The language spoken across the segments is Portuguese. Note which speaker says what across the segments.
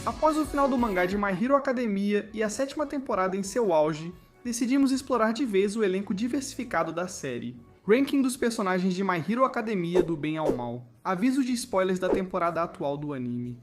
Speaker 1: Após o final do mangá de My Hero Academia e a 7ª temporada em seu auge, decidimos explorar de vez o elenco diversificado da série. Ranking dos personagens de My Hero Academia do bem ao mal. Aviso de spoilers da temporada atual do anime.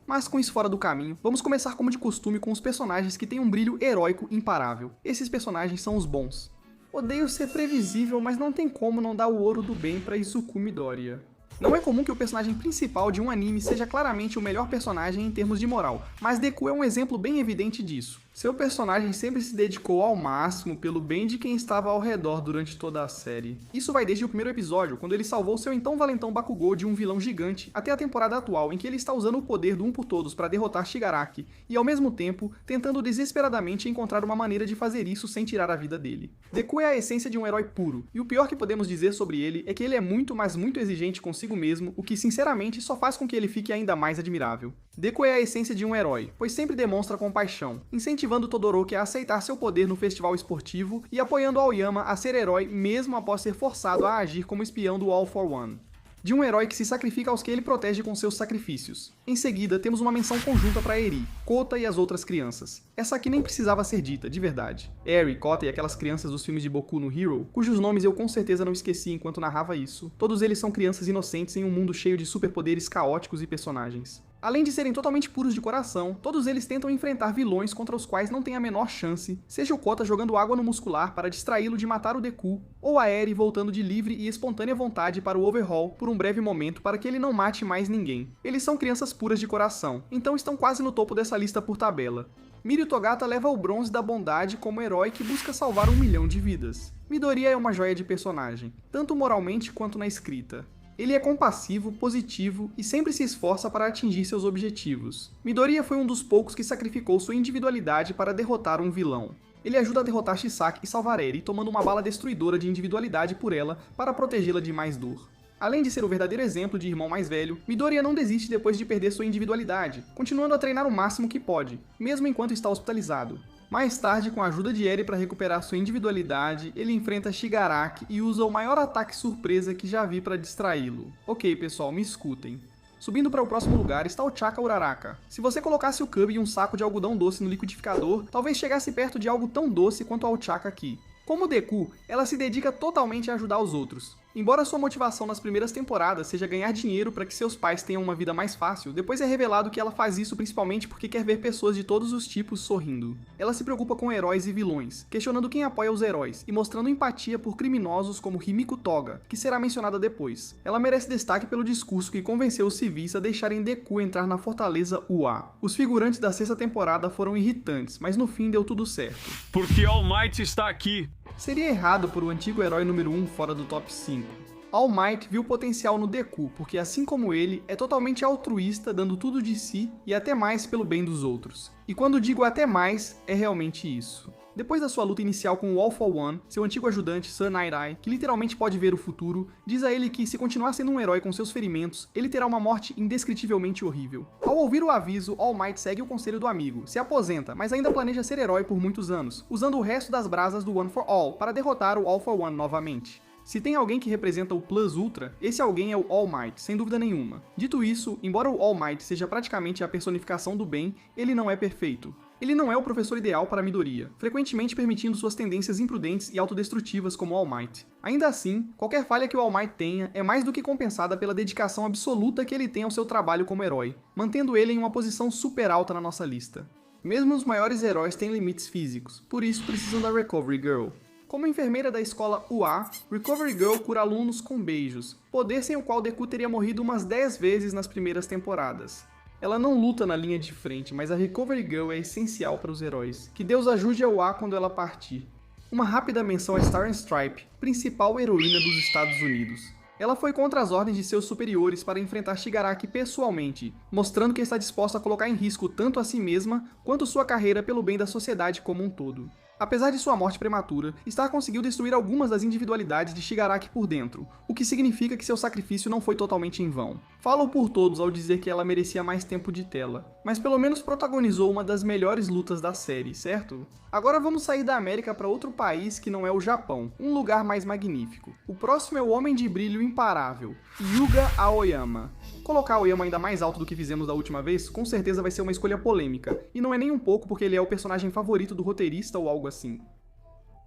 Speaker 1: Mas com isso fora do caminho, vamos começar como de costume com os personagens que têm um brilho heróico imparável. Esses personagens são os bons. Odeio ser previsível, mas não tem como não dar o ouro do bem pra Izuku Midoriya. Não é comum que o personagem principal de um anime seja claramente o melhor personagem em termos de moral, mas Deku é um exemplo bem evidente disso. Seu personagem sempre se dedicou ao máximo pelo bem de quem estava ao redor durante toda a série. Isso vai desde o primeiro episódio, quando ele salvou seu então valentão Bakugou de um vilão gigante, até a temporada atual, em que ele está usando o poder do Um por Todos para derrotar Shigaraki, e ao mesmo tempo, tentando desesperadamente encontrar uma maneira de fazer isso sem tirar a vida dele. Deku é a essência de um herói puro, e o pior que podemos dizer sobre ele é que ele é muito, mas muito exigente consigo mesmo, o que sinceramente só faz com que ele fique ainda mais admirável. Deku é a essência de um herói, pois sempre demonstra compaixão, incentivando Todoroki a aceitar seu poder no festival esportivo e apoiando Aoyama a ser herói mesmo após ser forçado a agir como espião do All for One. De um herói que se sacrifica aos que ele protege com seus sacrifícios. Em seguida, temos uma menção conjunta para Eri, Kota e as outras crianças. Essa aqui nem precisava ser dita, de verdade. Eri, Kota e aquelas crianças dos filmes de Boku no Hero, cujos nomes eu com certeza não esqueci enquanto narrava isso, todos eles são crianças inocentes em um mundo cheio de superpoderes caóticos e personagens. Além de serem totalmente puros de coração, todos eles tentam enfrentar vilões contra os quais não tem a menor chance, seja o Kota jogando água no muscular para distraí-lo de matar o Deku, ou a Eri voltando de livre e espontânea vontade para o Overhaul por um breve momento para que ele não mate mais ninguém. Eles são crianças puras de coração, então estão quase no topo dessa lista por tabela. Mirio Togata leva o bronze da bondade como herói que busca salvar 1 milhão de vidas. Midoriya é uma joia de personagem, tanto moralmente quanto na escrita. Ele é compassivo, positivo e sempre se esforça para atingir seus objetivos. Midoriya foi um dos poucos que sacrificou sua individualidade para derrotar um vilão. Ele ajuda a derrotar Chisaki e salvar Eri, tomando uma bala destruidora de individualidade por ela para protegê-la de mais dor. Além de ser o verdadeiro exemplo de irmão mais velho, Midoriya não desiste depois de perder sua individualidade, continuando a treinar o máximo que pode, mesmo enquanto está hospitalizado. Mais tarde, com a ajuda de Eri para recuperar sua individualidade, ele enfrenta Shigaraki e usa o maior ataque surpresa que já vi para distraí-lo. Ok, pessoal, me escutem. Subindo para o próximo lugar está o Chaka Uraraka. Se você colocasse o Cubby e um saco de algodão doce no liquidificador, talvez chegasse perto de algo tão doce quanto ao Chaka aqui. Como Deku, ela se dedica totalmente a ajudar os outros. Embora sua motivação nas primeiras temporadas seja ganhar dinheiro para que seus pais tenham uma vida mais fácil, depois é revelado que ela faz isso principalmente porque quer ver pessoas de todos os tipos sorrindo. Ela se preocupa com heróis e vilões, questionando quem apoia os heróis e mostrando empatia por criminosos como Himiko Toga, que será mencionada depois. Ela merece destaque pelo discurso que convenceu os civis a deixarem Deku entrar na fortaleza Ua. Os figurantes da 6ª temporada foram irritantes, mas no fim deu tudo certo.
Speaker 2: Porque All Might está aqui!
Speaker 1: Seria errado por o antigo herói número 1 fora do top 5. All Might viu potencial no Deku, porque assim como ele, é totalmente altruísta, dando tudo de si e até mais pelo bem dos outros. E quando digo até mais, é realmente isso. Depois da sua luta inicial com o All for One, seu antigo ajudante Sun Night, que literalmente pode ver o futuro, diz a ele que se continuar sendo um herói com seus ferimentos, ele terá uma morte indescritivelmente horrível. Ao ouvir o aviso, All Might segue o conselho do amigo, se aposenta, mas ainda planeja ser herói por muitos anos, usando o resto das brasas do One for All para derrotar o All for One novamente. Se tem alguém que representa o Plus Ultra, esse alguém é o All Might, sem dúvida nenhuma. Dito isso, embora o All Might seja praticamente a personificação do bem, ele não é perfeito. Ele não é o professor ideal para Midoriya, frequentemente permitindo suas tendências imprudentes e autodestrutivas como All Might. Ainda assim, qualquer falha que o All Might tenha é mais do que compensada pela dedicação absoluta que ele tem ao seu trabalho como herói, mantendo ele em uma posição super alta na nossa lista. Mesmo os maiores heróis têm limites físicos, por isso precisam da Recovery Girl. Como enfermeira da escola UA, Recovery Girl cura alunos com beijos, poder sem o qual Deku teria morrido umas 10 vezes nas primeiras temporadas. Ela não luta na linha de frente, mas a Recovery Girl é essencial para os heróis. Que Deus ajude a UA quando ela partir. Uma rápida menção a Star Stripe, principal heroína dos Estados Unidos. Ela foi contra as ordens de seus superiores para enfrentar Shigaraki pessoalmente, mostrando que está disposta a colocar em risco tanto a si mesma quanto sua carreira pelo bem da sociedade como um todo. Apesar de sua morte prematura, Star conseguiu destruir algumas das individualidades de Shigaraki por dentro, o que significa que seu sacrifício não foi totalmente em vão. Falo por todos ao dizer que ela merecia mais tempo de tela, mas pelo menos protagonizou uma das melhores lutas da série, certo? Agora vamos sair da América para outro país que não é o Japão, um lugar mais magnífico. O próximo é o Homem de Brilho Imparável, Yuga Aoyama. Colocar Aoyama ainda mais alto do que fizemos da última vez, com certeza vai ser uma escolha polêmica, e não é nem um pouco porque ele é o personagem favorito do roteirista ou algo assim.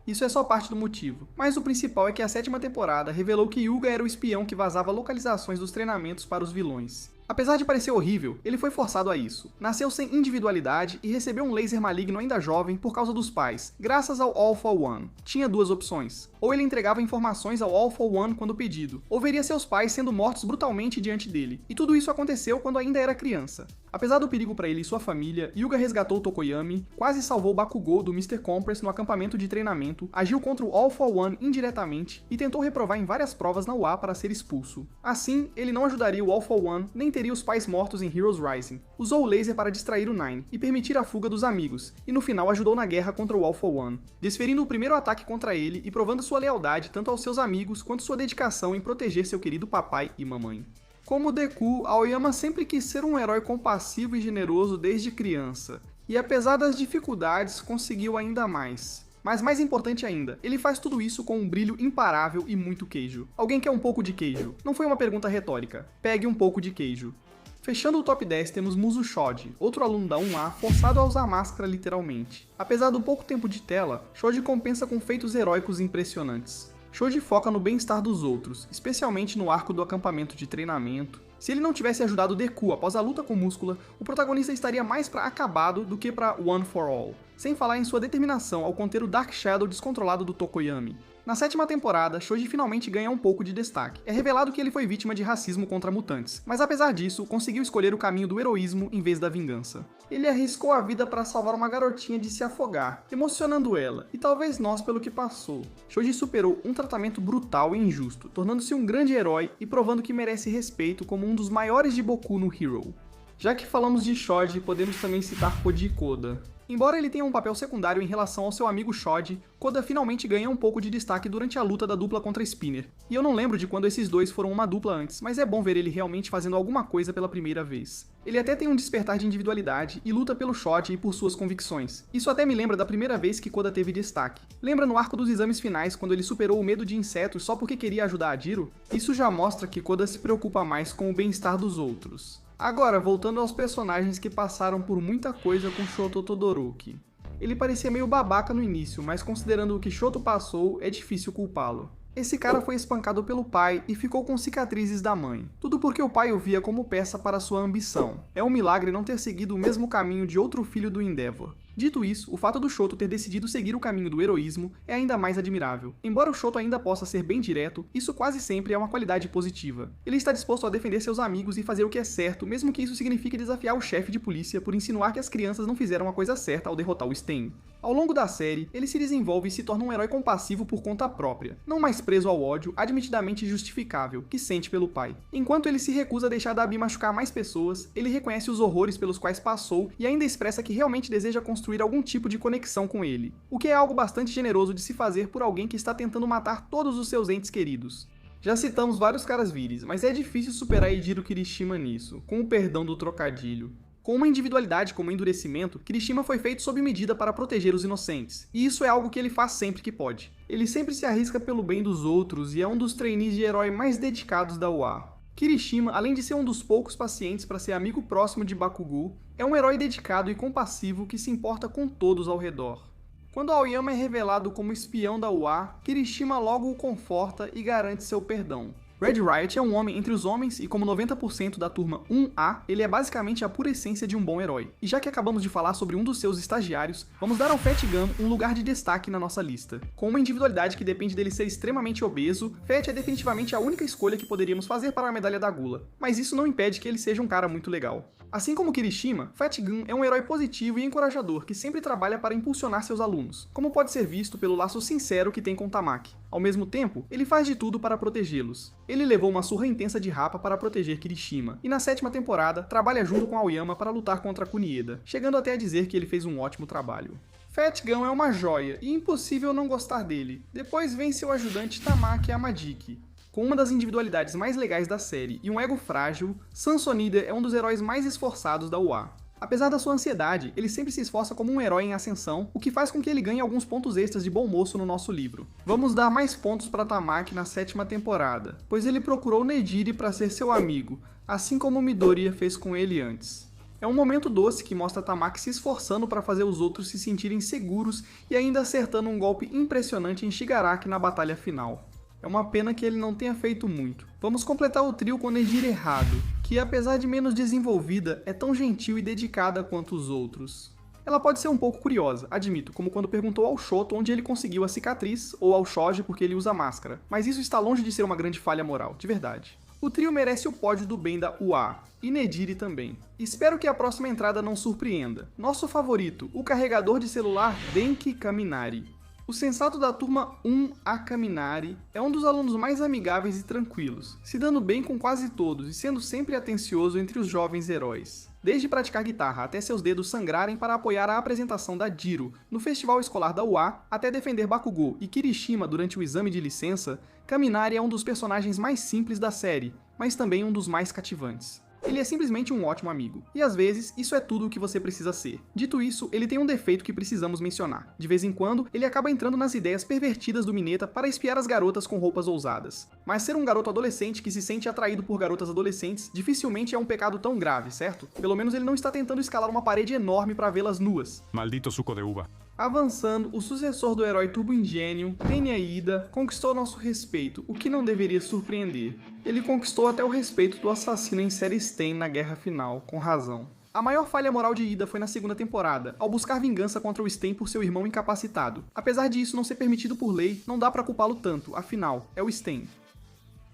Speaker 1: Isso é só parte do motivo, mas o principal é que a 7ª temporada revelou que Yuga era o espião que vazava localizações dos treinamentos para os vilões. Apesar de parecer horrível, ele foi forçado a isso. Nasceu sem individualidade e recebeu um laser maligno ainda jovem por causa dos pais, graças ao All for One. Tinha duas opções: ou ele entregava informações ao All for One quando pedido, ou veria seus pais sendo mortos brutalmente diante dele. E tudo isso aconteceu quando ainda era criança. Apesar do perigo para ele e sua família, Yuga resgatou Tokoyami, quase salvou Bakugou do Mr. Compress no acampamento de treinamento, agiu contra o All for One indiretamente e tentou reprovar em várias provas na UA para ser expulso. Assim, ele não ajudaria o All for One, nem teria os pais mortos em Heroes Rising. Usou o laser para distrair o Nine e permitir a fuga dos amigos, e no final ajudou na guerra contra o All for One, desferindo o primeiro ataque contra ele e provando sua lealdade tanto aos seus amigos quanto sua dedicação em proteger seu querido papai e mamãe. Como Deku, Aoyama sempre quis ser um herói compassivo e generoso desde criança, e apesar das dificuldades, conseguiu ainda mais. Mas mais importante ainda, ele faz tudo isso com um brilho imparável e muito queijo. Alguém quer um pouco de queijo? Não foi uma pergunta retórica. Pegue um pouco de queijo. Fechando o top 10 temos Muzu Shoji, outro aluno da 1A forçado a usar máscara literalmente. Apesar do pouco tempo de tela, Shoji compensa com feitos heróicos impressionantes. Shoji foca no bem-estar dos outros, especialmente no arco do acampamento de treinamento. Se ele não tivesse ajudado Deku após a luta com Muscula, o protagonista estaria mais pra acabado do que pra One for All. Sem falar em sua determinação ao conter o Dark Shadow descontrolado do Tokoyami. Na 7ª temporada, Shoji finalmente ganha um pouco de destaque. É revelado que ele foi vítima de racismo contra mutantes, mas apesar disso, conseguiu escolher o caminho do heroísmo em vez da vingança. Ele arriscou a vida para salvar uma garotinha de se afogar, emocionando ela, e talvez nós pelo que passou. Shoji superou um tratamento brutal e injusto, tornando-se um grande herói e provando que merece respeito como um dos maiores de Boku no Hero. Já que falamos de Shoji, podemos também citar Koji Koda. Embora ele tenha um papel secundário em relação ao seu amigo Shoji, Koda finalmente ganha um pouco de destaque durante a luta da dupla contra Spinner. E eu não lembro de quando esses dois foram uma dupla antes, mas é bom ver ele realmente fazendo alguma coisa pela primeira vez. Ele até tem um despertar de individualidade e luta pelo Shoji e por suas convicções. Isso até me lembra da primeira vez que Koda teve destaque. Lembra no arco dos exames finais quando ele superou o medo de insetos só porque queria ajudar a Jiro? Isso já mostra que Koda se preocupa mais com o bem-estar dos outros. Agora, voltando aos personagens que passaram por muita coisa com Shoto Todoroki. Ele parecia meio babaca no início, mas considerando o que Shoto passou, é difícil culpá-lo. Esse cara foi espancado pelo pai e ficou com cicatrizes da mãe. Tudo porque o pai o via como peça para sua ambição. É um milagre não ter seguido o mesmo caminho de outro filho do Endeavor. Dito isso, o fato do Shoto ter decidido seguir o caminho do heroísmo é ainda mais admirável. Embora o Shoto ainda possa ser bem direto, isso quase sempre é uma qualidade positiva. Ele está disposto a defender seus amigos e fazer o que é certo, mesmo que isso signifique desafiar o chefe de polícia por insinuar que as crianças não fizeram a coisa certa ao derrotar o Stain. Ao longo da série, ele se desenvolve e se torna um herói compassivo por conta própria, não mais preso ao ódio admitidamente justificável que sente pelo pai. Enquanto ele se recusa a deixar Dabi machucar mais pessoas, ele reconhece os horrores pelos quais passou e ainda expressa que realmente deseja construir algum tipo de conexão com ele, o que é algo bastante generoso de se fazer por alguém que está tentando matar todos os seus entes queridos. Já citamos vários caras vires, mas é difícil superar Eijiro Kirishima nisso, com o perdão do trocadilho. Com uma individualidade como endurecimento, Kirishima foi feito sob medida para proteger os inocentes, e isso é algo que ele faz sempre que pode. Ele sempre se arrisca pelo bem dos outros e é um dos trainees de herói mais dedicados da UA. Kirishima, além de ser um dos poucos pacientes para ser amigo próximo de Bakugou, é um herói dedicado e compassivo que se importa com todos ao redor. Quando Aoyama é revelado como espião da UA, Kirishima logo o conforta e garante seu perdão. Red Riot é um homem entre os homens e como 90% da turma 1A, ele é basicamente a pura essência de um bom herói. E já que acabamos de falar sobre um dos seus estagiários, vamos dar ao Fat Gun um lugar de destaque na nossa lista. Com uma individualidade que depende dele ser extremamente obeso, Fat é definitivamente a única escolha que poderíamos fazer para a medalha da gula. Mas isso não impede que ele seja um cara muito legal. Assim como Kirishima, Fat Gun é um herói positivo e encorajador que sempre trabalha para impulsionar seus alunos, como pode ser visto pelo laço sincero que tem com Tamaki. Ao mesmo tempo, ele faz de tudo para protegê-los. Ele levou uma surra intensa de Rappa para proteger Kirishima, e na 7ª temporada trabalha junto com Aoyama para lutar contra Kunieda, chegando até a dizer que ele fez um ótimo trabalho. Fat Gun é uma joia, e impossível não gostar dele. Depois vem seu ajudante Tamaki Amadiki. Com uma das individualidades mais legais da série e um ego frágil, Sansonida é um dos heróis mais esforçados da UA. Apesar da sua ansiedade, ele sempre se esforça como um herói em ascensão, o que faz com que ele ganhe alguns pontos extras de bom moço no nosso livro. Vamos dar mais pontos para Tamaki na 7ª temporada, pois ele procurou Nejire para ser seu amigo, assim como Midoriya fez com ele antes. É um momento doce que mostra Tamaki se esforçando para fazer os outros se sentirem seguros e ainda acertando um golpe impressionante em Shigaraki na batalha final. É uma pena que ele não tenha feito muito. Vamos completar o trio com Nejire errado, que apesar de menos desenvolvida, é tão gentil e dedicada quanto os outros. Ela pode ser um pouco curiosa, admito, como quando perguntou ao Shoto onde ele conseguiu a cicatriz, ou ao Shoji porque ele usa máscara, mas isso está longe de ser uma grande falha moral, de verdade. O trio merece o pódio do bem da UA, e Nejire também. Espero que a próxima entrada não surpreenda. Nosso favorito, o carregador de celular Denki Kaminari. O sensato da turma 1 a Kaminari é um dos alunos mais amigáveis e tranquilos, se dando bem com quase todos e sendo sempre atencioso entre os jovens heróis. Desde praticar guitarra até seus dedos sangrarem para apoiar a apresentação da Jiro no festival escolar da UA, até defender Bakugou e Kirishima durante o exame de licença, Kaminari é um dos personagens mais simples da série, mas também um dos mais cativantes. Ele é simplesmente um ótimo amigo, e às vezes isso é tudo o que você precisa ser. Dito isso, ele tem um defeito que precisamos mencionar. De vez em quando, ele acaba entrando nas ideias pervertidas do Mineta para espiar as garotas com roupas ousadas. Mas ser um garoto adolescente que se sente atraído por garotas adolescentes dificilmente é um pecado tão grave, certo? Pelo menos ele não está tentando escalar uma parede enorme para vê-las nuas.
Speaker 2: Maldito suco de uva.
Speaker 1: Avançando, o sucessor do herói Turbo Ingênio, Tenya Ida, conquistou nosso respeito, o que não deveria surpreender. Ele conquistou até o respeito do assassino em série Stain na guerra final, com razão. A maior falha moral de Ida foi na 2ª temporada, ao buscar vingança contra o Stain por seu irmão incapacitado. Apesar de isso não ser permitido por lei, não dá pra culpá-lo tanto, afinal, é o Stain.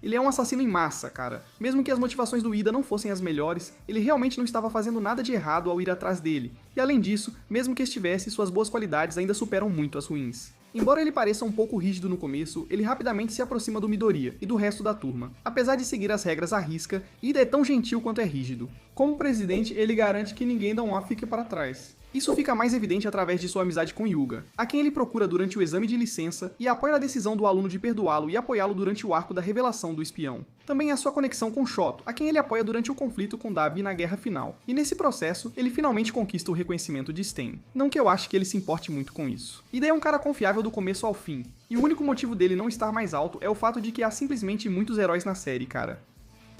Speaker 1: Ele é um assassino em massa, cara. Mesmo que as motivações do Ida não fossem as melhores, ele realmente não estava fazendo nada de errado ao ir atrás dele. E além disso, mesmo que estivesse, suas boas qualidades ainda superam muito as ruins. Embora ele pareça um pouco rígido no começo, ele rapidamente se aproxima do Midoriya e do resto da turma. Apesar de seguir as regras à risca, Ida é tão gentil quanto é rígido. Como presidente, ele garante que ninguém da UA fique para trás. Isso fica mais evidente através de sua amizade com Hyuga, a quem ele procura durante o exame de licença e apoia a decisão do aluno de perdoá-lo e apoiá-lo durante o arco da revelação do espião. Também a sua conexão com Shoto, a quem ele apoia durante o conflito com Dabi na guerra final. E nesse processo, ele finalmente conquista o reconhecimento de Stain. Não que eu ache que ele se importe muito com isso. Ida é um cara confiável do começo ao fim, e o único motivo dele não estar mais alto é o fato de que há simplesmente muitos heróis na série, cara.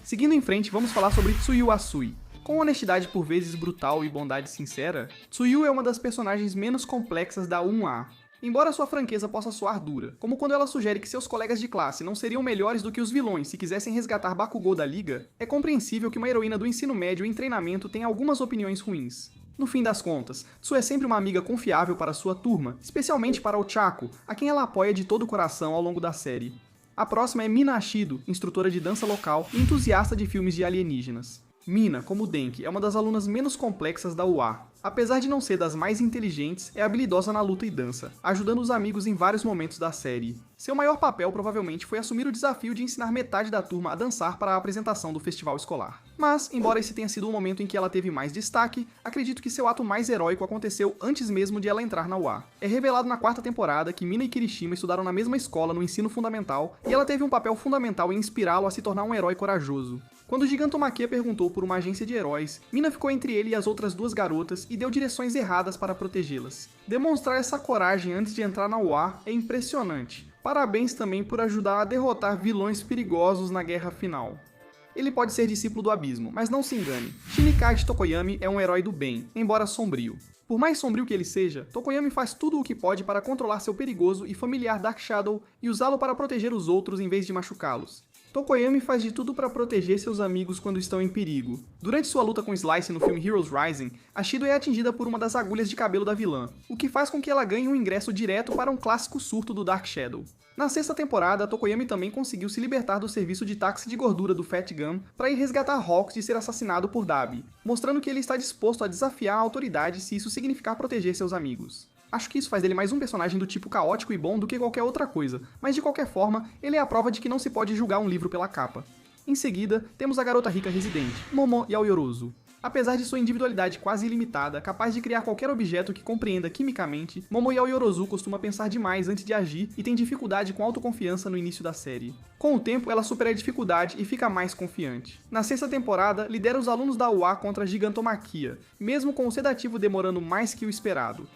Speaker 1: Seguindo em frente, vamos falar sobre Tsuyu Asui. Com honestidade por vezes brutal e bondade sincera, Tsuyu é uma das personagens menos complexas da 1A. Embora sua franqueza possa soar dura, como quando ela sugere que seus colegas de classe não seriam melhores do que os vilões se quisessem resgatar Bakugou da Liga, é compreensível que uma heroína do ensino médio em treinamento tenha algumas opiniões ruins. No fim das contas, Tsu é sempre uma amiga confiável para sua turma, especialmente para o Chaco, a quem ela apoia de todo o coração ao longo da série. A próxima é Mina Ashido, instrutora de dança local e entusiasta de filmes de alienígenas. Mina, como Denki, é uma das alunas menos complexas da UA. Apesar de não ser das mais inteligentes, é habilidosa na luta e dança, ajudando os amigos em vários momentos da série. Seu maior papel provavelmente foi assumir o desafio de ensinar metade da turma a dançar para a apresentação do festival escolar. Mas, embora esse tenha sido o momento em que ela teve mais destaque, acredito que seu ato mais heróico aconteceu antes mesmo de ela entrar na UA. É revelado na 4ª temporada que Mina e Kirishima estudaram na mesma escola no ensino fundamental, e ela teve um papel fundamental em inspirá-lo a se tornar um herói corajoso. Quando o Gigantomachia perguntou por uma agência de heróis, Mina ficou entre ele e as outras duas garotas e deu direções erradas para protegê-las. Demonstrar essa coragem antes de entrar na UA é impressionante. Parabéns também por ajudar a derrotar vilões perigosos na guerra final. Ele pode ser discípulo do Abismo, mas não se engane. Shinigami Tokoyami é um herói do bem, embora sombrio. Por mais sombrio que ele seja, Tokoyami faz tudo o que pode para controlar seu perigoso e familiar Dark Shadow e usá-lo para proteger os outros em vez de machucá-los. Tokoyami faz de tudo para proteger seus amigos quando estão em perigo. Durante sua luta com Slice no filme Heroes Rising, Ashido é atingida por uma das agulhas de cabelo da vilã, o que faz com que ela ganhe um ingresso direto para um clássico surto do Dark Shadow. Na 6ª temporada, Tokoyami também conseguiu se libertar do serviço de táxi de gordura do Fat Gun para ir resgatar Hawks de ser assassinado por Dabi, mostrando que ele está disposto a desafiar a autoridade se isso significar proteger seus amigos. Acho que isso faz dele mais um personagem do tipo caótico e bom do que qualquer outra coisa, mas de qualquer forma, ele é a prova de que não se pode julgar um livro pela capa. Em seguida, temos a garota rica residente, Momo Yaoyorozu. Apesar de sua individualidade quase ilimitada, capaz de criar qualquer objeto que compreenda quimicamente, Momo Yaoyorozu costuma pensar demais antes de agir e tem dificuldade com autoconfiança no início da série. Com o tempo, ela supera a dificuldade e fica mais confiante. Na sexta temporada, lidera os alunos da UA contra a gigantomaquia, mesmo com o sedativo demorando mais que o esperado.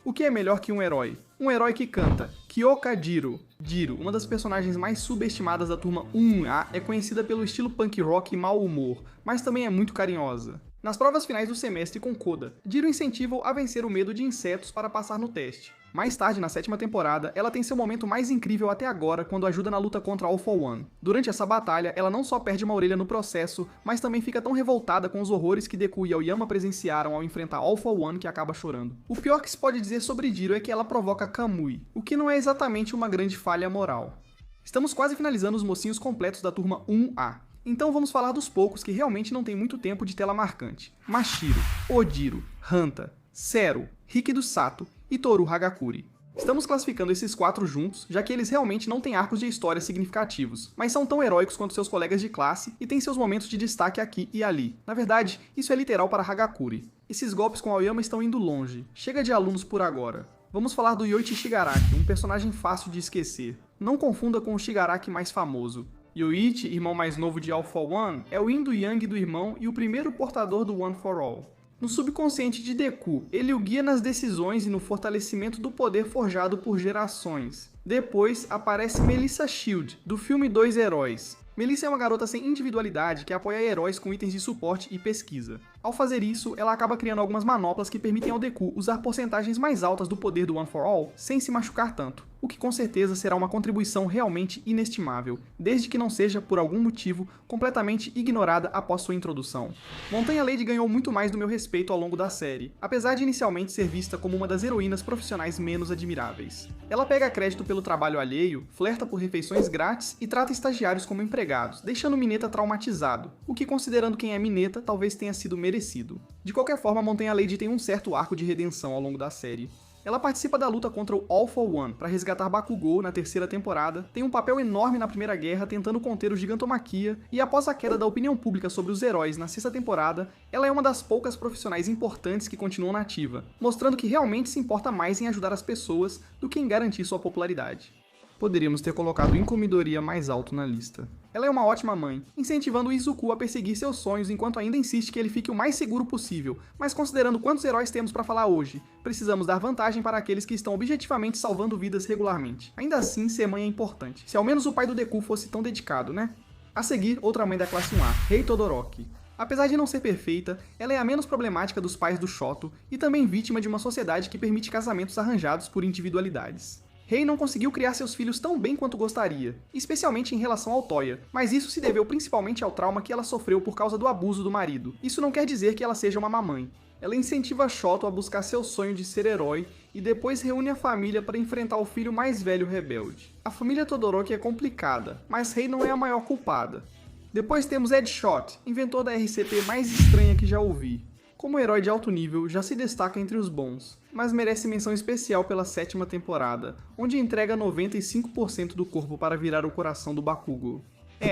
Speaker 1: O que é melhor que um herói? Um herói que canta. Kyoka Jiro. Jiro, uma das personagens mais subestimadas da turma 1A, é conhecida pelo estilo punk rock e mau humor, mas também é muito carinhosa. Nas provas finais do semestre com Koda, Jiro incentiva-o a vencer o medo de insetos para passar no teste. Mais tarde, na sétima temporada, ela tem seu momento mais incrível até agora quando ajuda na luta contra All for One. Durante essa batalha, ela não só perde uma orelha no processo, mas também fica tão revoltada com os horrores que Deku e Aoyama presenciaram ao enfrentar All for One que acaba chorando. O pior que se pode dizer sobre Jiro é que ela provoca Kamui, o que não é exatamente uma grande falha moral. Estamos quase finalizando os mocinhos completos da turma 1A. Então vamos falar dos poucos que realmente não tem muito tempo de tela marcante. Mashiro, Odiro, Hanta, Zero, Rikido Sato e Toru Hagakure. Estamos classificando esses 4 juntos, já que eles realmente não têm arcos de história significativos, mas são tão heróicos quanto seus colegas de classe e têm seus momentos de destaque aqui e ali. Na verdade, isso é literal para Hagakure. Esses golpes com Aoyama estão indo longe. Chega de alunos por agora. Vamos falar do Yoichi Shigaraki, um personagem fácil de esquecer. Não confunda com o Shigaraki mais famoso. Yoichi, irmão mais novo de All for One, é o yin do yang do irmão e o primeiro portador do One for All. No subconsciente de Deku, ele o guia nas decisões e no fortalecimento do poder forjado por gerações. Depois aparece Melissa Shield, do filme Dois Heróis. Melissa é uma garota sem individualidade que apoia heróis com itens de suporte e pesquisa. Ao fazer isso, ela acaba criando algumas manoplas que permitem ao Deku usar porcentagens mais altas do poder do One for All sem se machucar tanto, o que com certeza será uma contribuição realmente inestimável, desde que não seja, por algum motivo, completamente ignorada após sua introdução. Montanha Lady ganhou muito mais do meu respeito ao longo da série, apesar de inicialmente ser vista como uma das heroínas profissionais menos admiráveis. Ela pega crédito pelo trabalho alheio, flerta por refeições grátis e trata estagiários como empregados, deixando Mineta traumatizado, o que, considerando quem é Mineta, talvez tenha sido merecido. De qualquer forma, Montanha Lady tem um certo arco de redenção ao longo da série. Ela participa da luta contra o All for One para resgatar Bakugou na terceira temporada, tem um papel enorme na Primeira Guerra tentando conter o Gigantomaquia, e após a queda da opinião pública sobre os heróis na sexta temporada, ela é uma das poucas profissionais importantes que continuam na ativa, mostrando que realmente se importa mais em ajudar as pessoas do que em garantir sua popularidade. Poderíamos ter colocado Incomidoria mais alto na lista. Ela é uma ótima mãe, incentivando o Izuku a perseguir seus sonhos enquanto ainda insiste que ele fique o mais seguro possível, mas considerando quantos heróis temos para falar hoje, precisamos dar vantagem para aqueles que estão objetivamente salvando vidas regularmente. Ainda assim, ser mãe é importante. Se ao menos o pai do Deku fosse tão dedicado, né? A seguir, outra mãe da classe 1A, Rei Todoroki. Apesar de não ser perfeita, ela é a menos problemática dos pais do Shoto e também vítima de uma sociedade que permite casamentos arranjados por individualidades. Rei não conseguiu criar seus filhos tão bem quanto gostaria, especialmente em relação ao Toya, mas isso se deveu principalmente ao trauma que ela sofreu por causa do abuso do marido. Isso não quer dizer que ela seja uma mamãe. Ela incentiva Shoto a buscar seu sonho de ser herói e depois reúne a família para enfrentar o filho mais velho rebelde. A família Todoroki é complicada, mas Rei não é a maior culpada. Depois temos Ed Shot, inventor da RCP mais estranha que já ouvi. Como herói de alto nível, já se destaca entre os bons, mas merece menção especial pela sétima temporada, onde entrega 95% do corpo para virar o coração do Bakugou.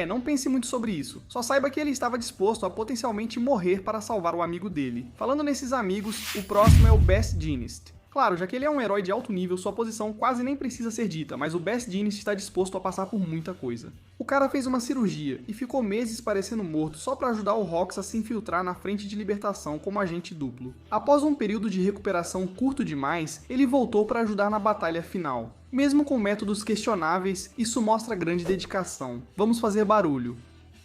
Speaker 1: Não pense muito sobre isso, só saiba que ele estava disposto a potencialmente morrer para salvar o amigo dele. Falando nesses amigos, o próximo é o Best Jeanist. Claro, já que ele é um herói de alto nível, sua posição quase nem precisa ser dita, mas o Best Jeanist está disposto a passar por muita coisa. O cara fez uma cirurgia e ficou meses parecendo morto só para ajudar o Rox a se infiltrar na frente de libertação como agente duplo. Após um período de recuperação curto demais, ele voltou para ajudar na batalha final. Mesmo com métodos questionáveis, isso mostra grande dedicação. Vamos fazer barulho.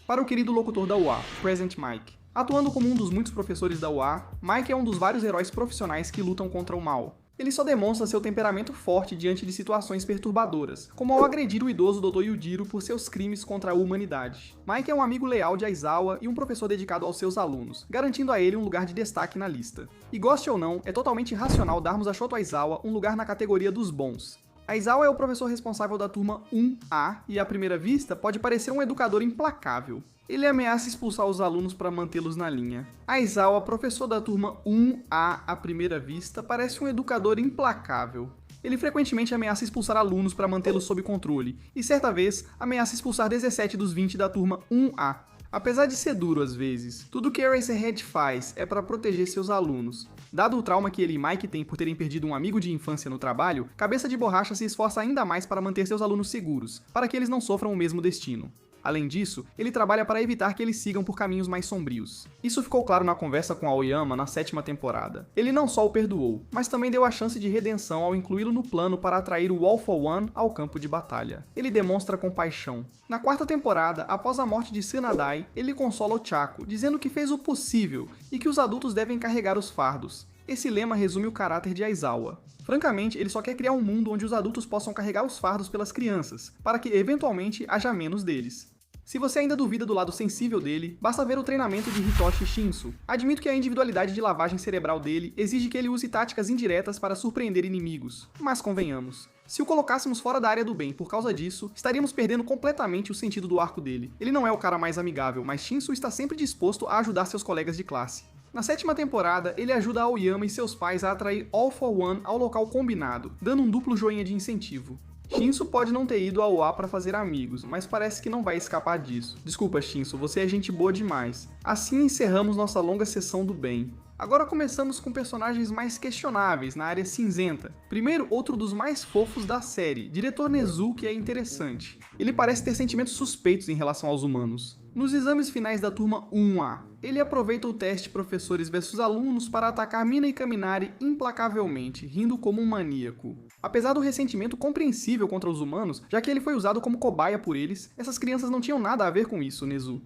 Speaker 1: Para o querido locutor da UA, Present Mike. Atuando como um dos muitos professores da UA, Mike é um dos vários heróis profissionais que lutam contra o mal. Ele só demonstra seu temperamento forte diante de situações perturbadoras, como ao agredir o idoso Dr. Yujiro por seus crimes contra a humanidade. Mike é um amigo leal de Aizawa e um professor dedicado aos seus alunos, garantindo a ele um lugar de destaque na lista. E goste ou não, é totalmente irracional darmos a Shoto Aizawa um lugar na categoria dos bons. Aizawa é o professor responsável da turma 1A e, à primeira vista, pode parecer um educador implacável. Ele ameaça expulsar os alunos para mantê-los na linha. Aizawa, professor da turma 1A à primeira vista, parece um educador implacável. Ele frequentemente ameaça expulsar alunos para mantê-los sob controle, e certa vez ameaça expulsar 17 dos 20 da turma 1A. Apesar de ser duro às vezes, tudo que Eraserhead faz é para proteger seus alunos. Dado o trauma que ele e Mike têm por terem perdido um amigo de infância no trabalho, Cabeça de Borracha se esforça ainda mais para manter seus alunos seguros, para que eles não sofram o mesmo destino. Além disso, ele trabalha para evitar que eles sigam por caminhos mais sombrios. Isso ficou claro na conversa com Aoyama na 7ª temporada. Ele não só o perdoou, mas também deu a chance de redenção ao incluí-lo no plano para atrair o All for One ao campo de batalha. Ele demonstra compaixão. Na 4ª temporada, após a morte de Tsunadai, ele consola o Chaco, dizendo que fez o possível e que os adultos devem carregar os fardos. Esse lema resume o caráter de Aizawa. Francamente, ele só quer criar um mundo onde os adultos possam carregar os fardos pelas crianças, para que eventualmente haja menos deles. Se você ainda duvida do lado sensível dele, basta ver o treinamento de Hitoshi Shinso. Admito que a individualidade de lavagem cerebral dele exige que ele use táticas indiretas para surpreender inimigos, mas convenhamos. Se o colocássemos fora da área do bem por causa disso, estaríamos perdendo completamente o sentido do arco dele. Ele não é o cara mais amigável, mas Shinso está sempre disposto a ajudar seus colegas de classe. Na 7ª temporada, ele ajuda Aoyama e seus pais a atrair All for One ao local combinado, dando um duplo joinha de incentivo. Shinso pode não ter ido ao A para fazer amigos, mas parece que não vai escapar disso. Desculpa, Shinso, você é gente boa demais. Assim encerramos nossa longa sessão do bem. Agora começamos com personagens mais questionáveis na área cinzenta. Primeiro, outro dos mais fofos da série, Diretor Nezu, que é interessante. Ele parece ter sentimentos suspeitos em relação aos humanos. Nos exames finais da turma 1A, ele aproveita o teste professores versus alunos para atacar Mina e Kaminari implacavelmente, rindo como um maníaco. Apesar do ressentimento compreensível contra os humanos, já que ele foi usado como cobaia por eles, essas crianças não tinham nada a ver com isso, Nezu.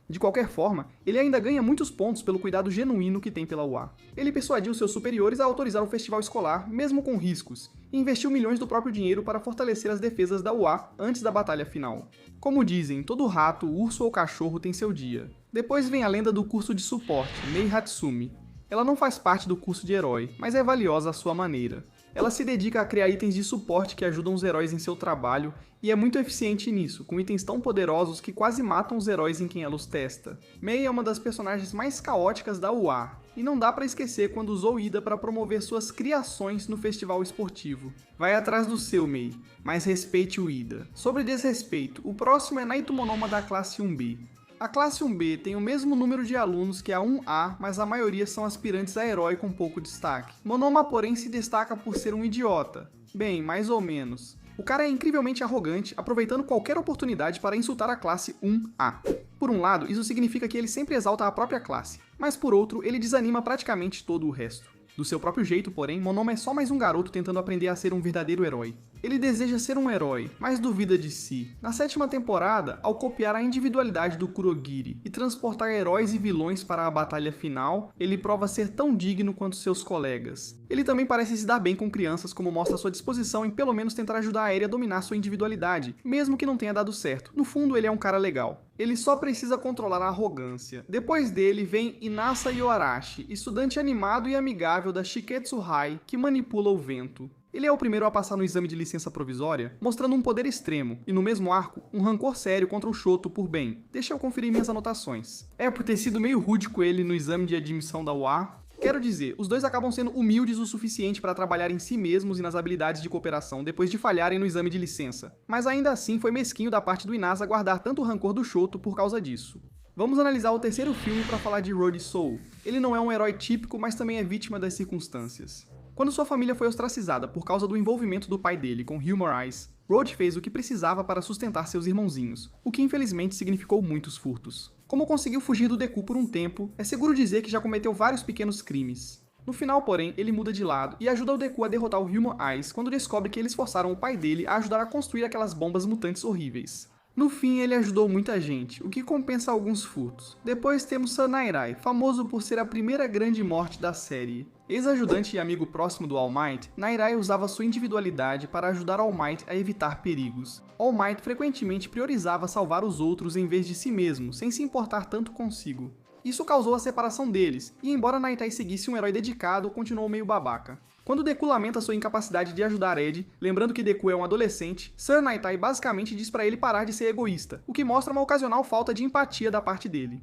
Speaker 1: De qualquer forma, ele ainda ganha muitos pontos pelo cuidado genuíno que tem pela UA. Ele persuadiu seus superiores a autorizar o festival escolar, mesmo com riscos, e investiu milhões do próprio dinheiro para fortalecer as defesas da UA antes da batalha final. Como dizem, todo rato, urso ou cachorro tem seu dia. Depois vem a lenda do curso de suporte, Mei Hatsumi. Ela não faz parte do curso de herói, mas é valiosa à sua maneira. Ela se dedica a criar itens de suporte que ajudam os heróis em seu trabalho e é muito eficiente nisso, com itens tão poderosos que quase matam os heróis em quem ela os testa. Mei é uma das personagens mais caóticas da UA, e não dá pra esquecer quando usou Ida para promover suas criações no festival esportivo. Vai atrás do seu, Mei, mas respeite o Ida. Sobre desrespeito, o próximo é Naito Monoma da classe 1B. A classe 1B tem o mesmo número de alunos que a 1A, mas a maioria são aspirantes a herói com pouco destaque. Monoma, porém, se destaca por ser um idiota. Bem, mais ou menos. O cara é incrivelmente arrogante, aproveitando qualquer oportunidade para insultar a classe 1A. Por um lado, isso significa que ele sempre exalta a própria classe, mas por outro, ele desanima praticamente todo o resto. Do seu próprio jeito, porém, Monoma é só mais um garoto tentando aprender a ser um verdadeiro herói. Ele deseja ser um herói, mas duvida de si. Na 7ª temporada, ao copiar a individualidade do Kurogiri e transportar heróis e vilões para a batalha final, ele prova ser tão digno quanto seus colegas. Ele também parece se dar bem com crianças, como mostra sua disposição em pelo menos tentar ajudar a Eri a dominar sua individualidade, mesmo que não tenha dado certo. No fundo, ele é um cara legal. Ele só precisa controlar a arrogância. Depois dele vem Inasa Yoarashi, estudante animado e amigável da Shiketsu High, que manipula o vento. Ele é o primeiro a passar no exame de licença provisória, mostrando um poder extremo, e no mesmo arco, um rancor sério contra o Shoto por bem. Deixa eu conferir minhas anotações. É por ter sido meio rude com ele no exame de admissão da UA. Quero dizer, os dois acabam sendo humildes o suficiente para trabalhar em si mesmos e nas habilidades de cooperação depois de falharem no exame de licença. Mas ainda assim foi mesquinho da parte do Inasa guardar tanto o rancor do Shoto por causa disso. Vamos analisar o terceiro filme para falar de Road Soul. Ele não é um herói típico, mas também é vítima das circunstâncias. Quando sua família foi ostracizada por causa do envolvimento do pai dele com Humor Eyes, Road fez o que precisava para sustentar seus irmãozinhos, o que infelizmente significou muitos furtos. Como conseguiu fugir do Deku por um tempo, é seguro dizer que já cometeu vários pequenos crimes. No final, porém, ele muda de lado e ajuda o Deku a derrotar o Humor Eyes quando descobre que eles forçaram o pai dele a ajudar a construir aquelas bombas mutantes horríveis. No fim, ele ajudou muita gente, o que compensa alguns furtos. Depois temos Sanairai, famoso por ser a primeira grande morte da série. Ex-ajudante e amigo próximo do All Might, Nairai usava sua individualidade para ajudar All Might a evitar perigos. All Might frequentemente priorizava salvar os outros em vez de si mesmo, sem se importar tanto consigo. Isso causou a separação deles, e embora Nighteye seguisse um herói dedicado, continuou meio babaca. Quando Deku lamenta sua incapacidade de ajudar Ed, lembrando que Deku é um adolescente, Sir Nighteye basicamente diz pra ele parar de ser egoísta, o que mostra uma ocasional falta de empatia da parte dele.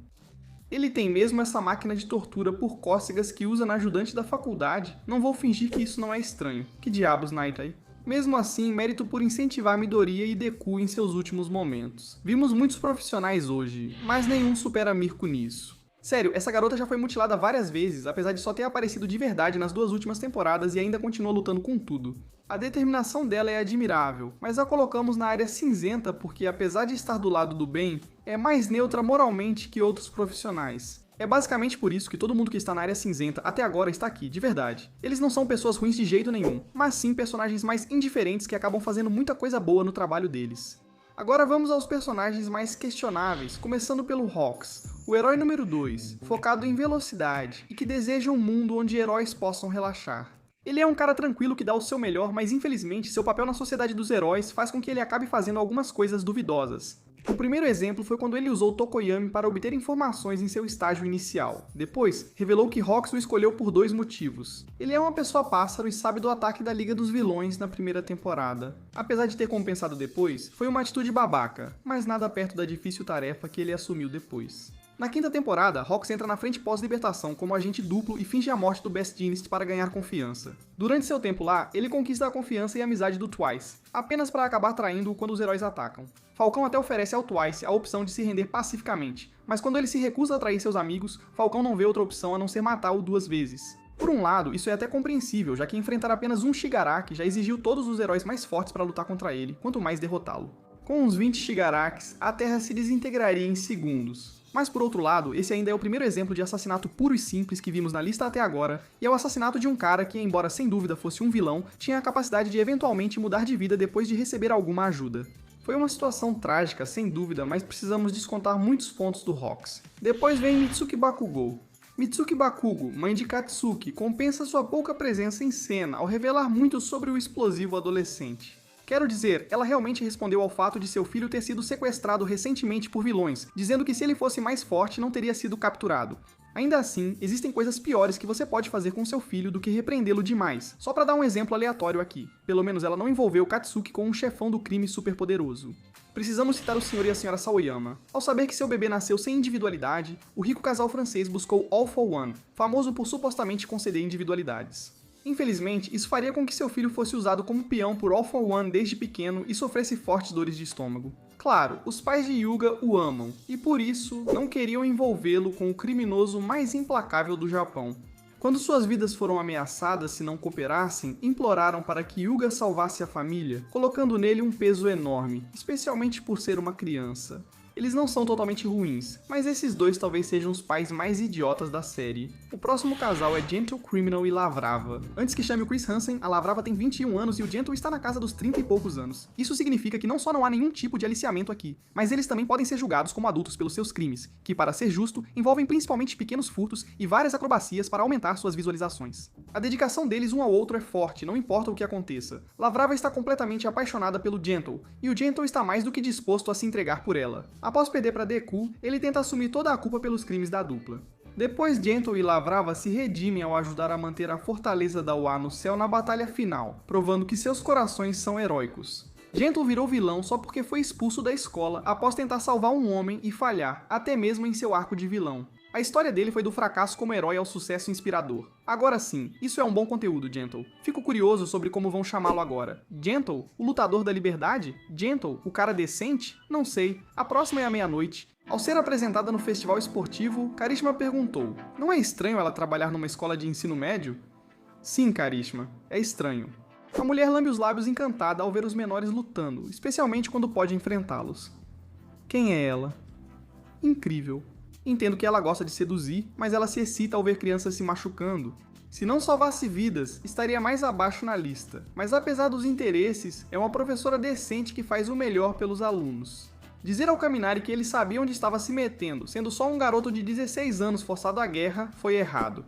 Speaker 1: Ele tem mesmo essa máquina de tortura por cócegas que usa na ajudante da faculdade? Não vou fingir que isso não é estranho. Que diabos, Nighteye? Mesmo assim, mérito por incentivar Midoriya e Deku em seus últimos momentos. Vimos muitos profissionais hoje, mas nenhum supera Mirko nisso. Sério, essa garota já foi mutilada várias vezes, apesar de só ter aparecido de verdade nas 2 últimas temporadas e ainda continua lutando com tudo. A determinação dela é admirável, mas a colocamos na área cinzenta porque, apesar de estar do lado do bem, é mais neutra moralmente que outros profissionais. É basicamente por isso que todo mundo que está na área cinzenta até agora está aqui, de verdade. Eles não são pessoas ruins de jeito nenhum, mas sim personagens mais indiferentes que acabam fazendo muita coisa boa no trabalho deles. Agora vamos aos personagens mais questionáveis, começando pelo Hawks, o herói número 2, focado em velocidade e que deseja um mundo onde heróis possam relaxar. Ele é um cara tranquilo que dá o seu melhor, mas infelizmente seu papel na sociedade dos heróis faz com que ele acabe fazendo algumas coisas duvidosas. O primeiro exemplo foi quando ele usou Tokoyami para obter informações em seu estágio inicial. Depois, revelou que Hawks o escolheu por 2 motivos. Ele é uma pessoa pássaro e sabe do ataque da Liga dos Vilões na primeira temporada. Apesar de ter compensado depois, foi uma atitude babaca, mas nada perto da difícil tarefa que ele assumiu depois. Na 5ª temporada, Hawks entra na frente pós-libertação como agente duplo e finge a morte do Best Jeanist para ganhar confiança. Durante seu tempo lá, ele conquista a confiança e a amizade do Twice, apenas para acabar traindo-o quando os heróis atacam. Falcão até oferece ao Twice a opção de se render pacificamente, mas quando ele se recusa a trair seus amigos, Falcão não vê outra opção a não ser matá-lo 2 vezes. Por um lado, isso é até compreensível, já que enfrentar apenas um Shigaraki já exigiu todos os heróis mais fortes para lutar contra ele, quanto mais derrotá-lo. Com uns 20 Shigarakis, a Terra se desintegraria em segundos. Mas por outro lado, esse ainda é o primeiro exemplo de assassinato puro e simples que vimos na lista até agora, e é o assassinato de um cara que, embora sem dúvida fosse um vilão, tinha a capacidade de eventualmente mudar de vida depois de receber alguma ajuda. Foi uma situação trágica, sem dúvida, mas precisamos descontar muitos pontos do Hawks. Depois vem Mitsuki Bakugou. Mitsuki Bakugo, mãe de Katsuki, compensa sua pouca presença em cena ao revelar muito sobre o explosivo adolescente. Quero dizer, ela realmente respondeu ao fato de seu filho ter sido sequestrado recentemente por vilões, dizendo que se ele fosse mais forte não teria sido capturado. Ainda assim, existem coisas piores que você pode fazer com seu filho do que repreendê-lo demais. Só pra dar um exemplo aleatório aqui. Pelo menos ela não envolveu Katsuki com um chefão do crime superpoderoso. Precisamos citar o senhor e a senhora Saoyama. Ao saber que seu bebê nasceu sem individualidade, o rico casal francês buscou All for One, famoso por supostamente conceder individualidades. Infelizmente, isso faria com que seu filho fosse usado como peão por All for One desde pequeno e sofresse fortes dores de estômago. Claro, os pais de Hyuga o amam, e por isso não queriam envolvê-lo com o criminoso mais implacável do Japão. Quando suas vidas foram ameaçadas se não cooperassem, imploraram para que Hyuga salvasse a família, colocando nele um peso enorme, especialmente por ser uma criança. Eles não são totalmente ruins, mas esses dois talvez sejam os pais mais idiotas da série. O próximo casal é Gentle Criminal e Lavrava. Antes que chame o Chris Hansen, a Lavrava tem 21 anos e o Gentle está na casa dos 30 e poucos anos. Isso significa que não só não há nenhum tipo de aliciamento aqui, mas eles também podem ser julgados como adultos pelos seus crimes, que, para ser justo, envolvem principalmente pequenos furtos e várias acrobacias para aumentar suas visualizações. A dedicação deles um ao outro é forte, não importa o que aconteça. Lavrava está completamente apaixonada pelo Gentle, e o Gentle está mais do que disposto a se entregar por ela. Após perder para Deku, ele tenta assumir toda a culpa pelos crimes da dupla. Depois, Gentle e Lavrava se redimem ao ajudar a manter a fortaleza da Wa no céu na batalha final, provando que seus corações são heróicos. Gentle virou vilão só porque foi expulso da escola após tentar salvar um homem e falhar, até mesmo em seu arco de vilão. A história dele foi do fracasso como herói ao sucesso inspirador. Agora sim, isso é um bom conteúdo, Gentle. Fico curioso sobre como vão chamá-lo agora. Gentle? O lutador da liberdade? Gentle? O cara decente? Não sei. A próxima é à meia-noite. Ao ser apresentada no festival esportivo, Karishma perguntou: não é estranho ela trabalhar numa escola de ensino médio? Sim, Karishma, é estranho. A mulher lambe os lábios encantada ao ver os menores lutando, especialmente quando pode enfrentá-los. Quem é ela? Incrível. Entendo que ela gosta de seduzir, mas ela se excita ao ver crianças se machucando. Se não salvasse vidas, estaria mais abaixo na lista, mas apesar dos interesses, é uma professora decente que faz o melhor pelos alunos. Dizer ao Kaminari que ele sabia onde estava se metendo, sendo só um garoto de 16 anos forçado à guerra, foi errado.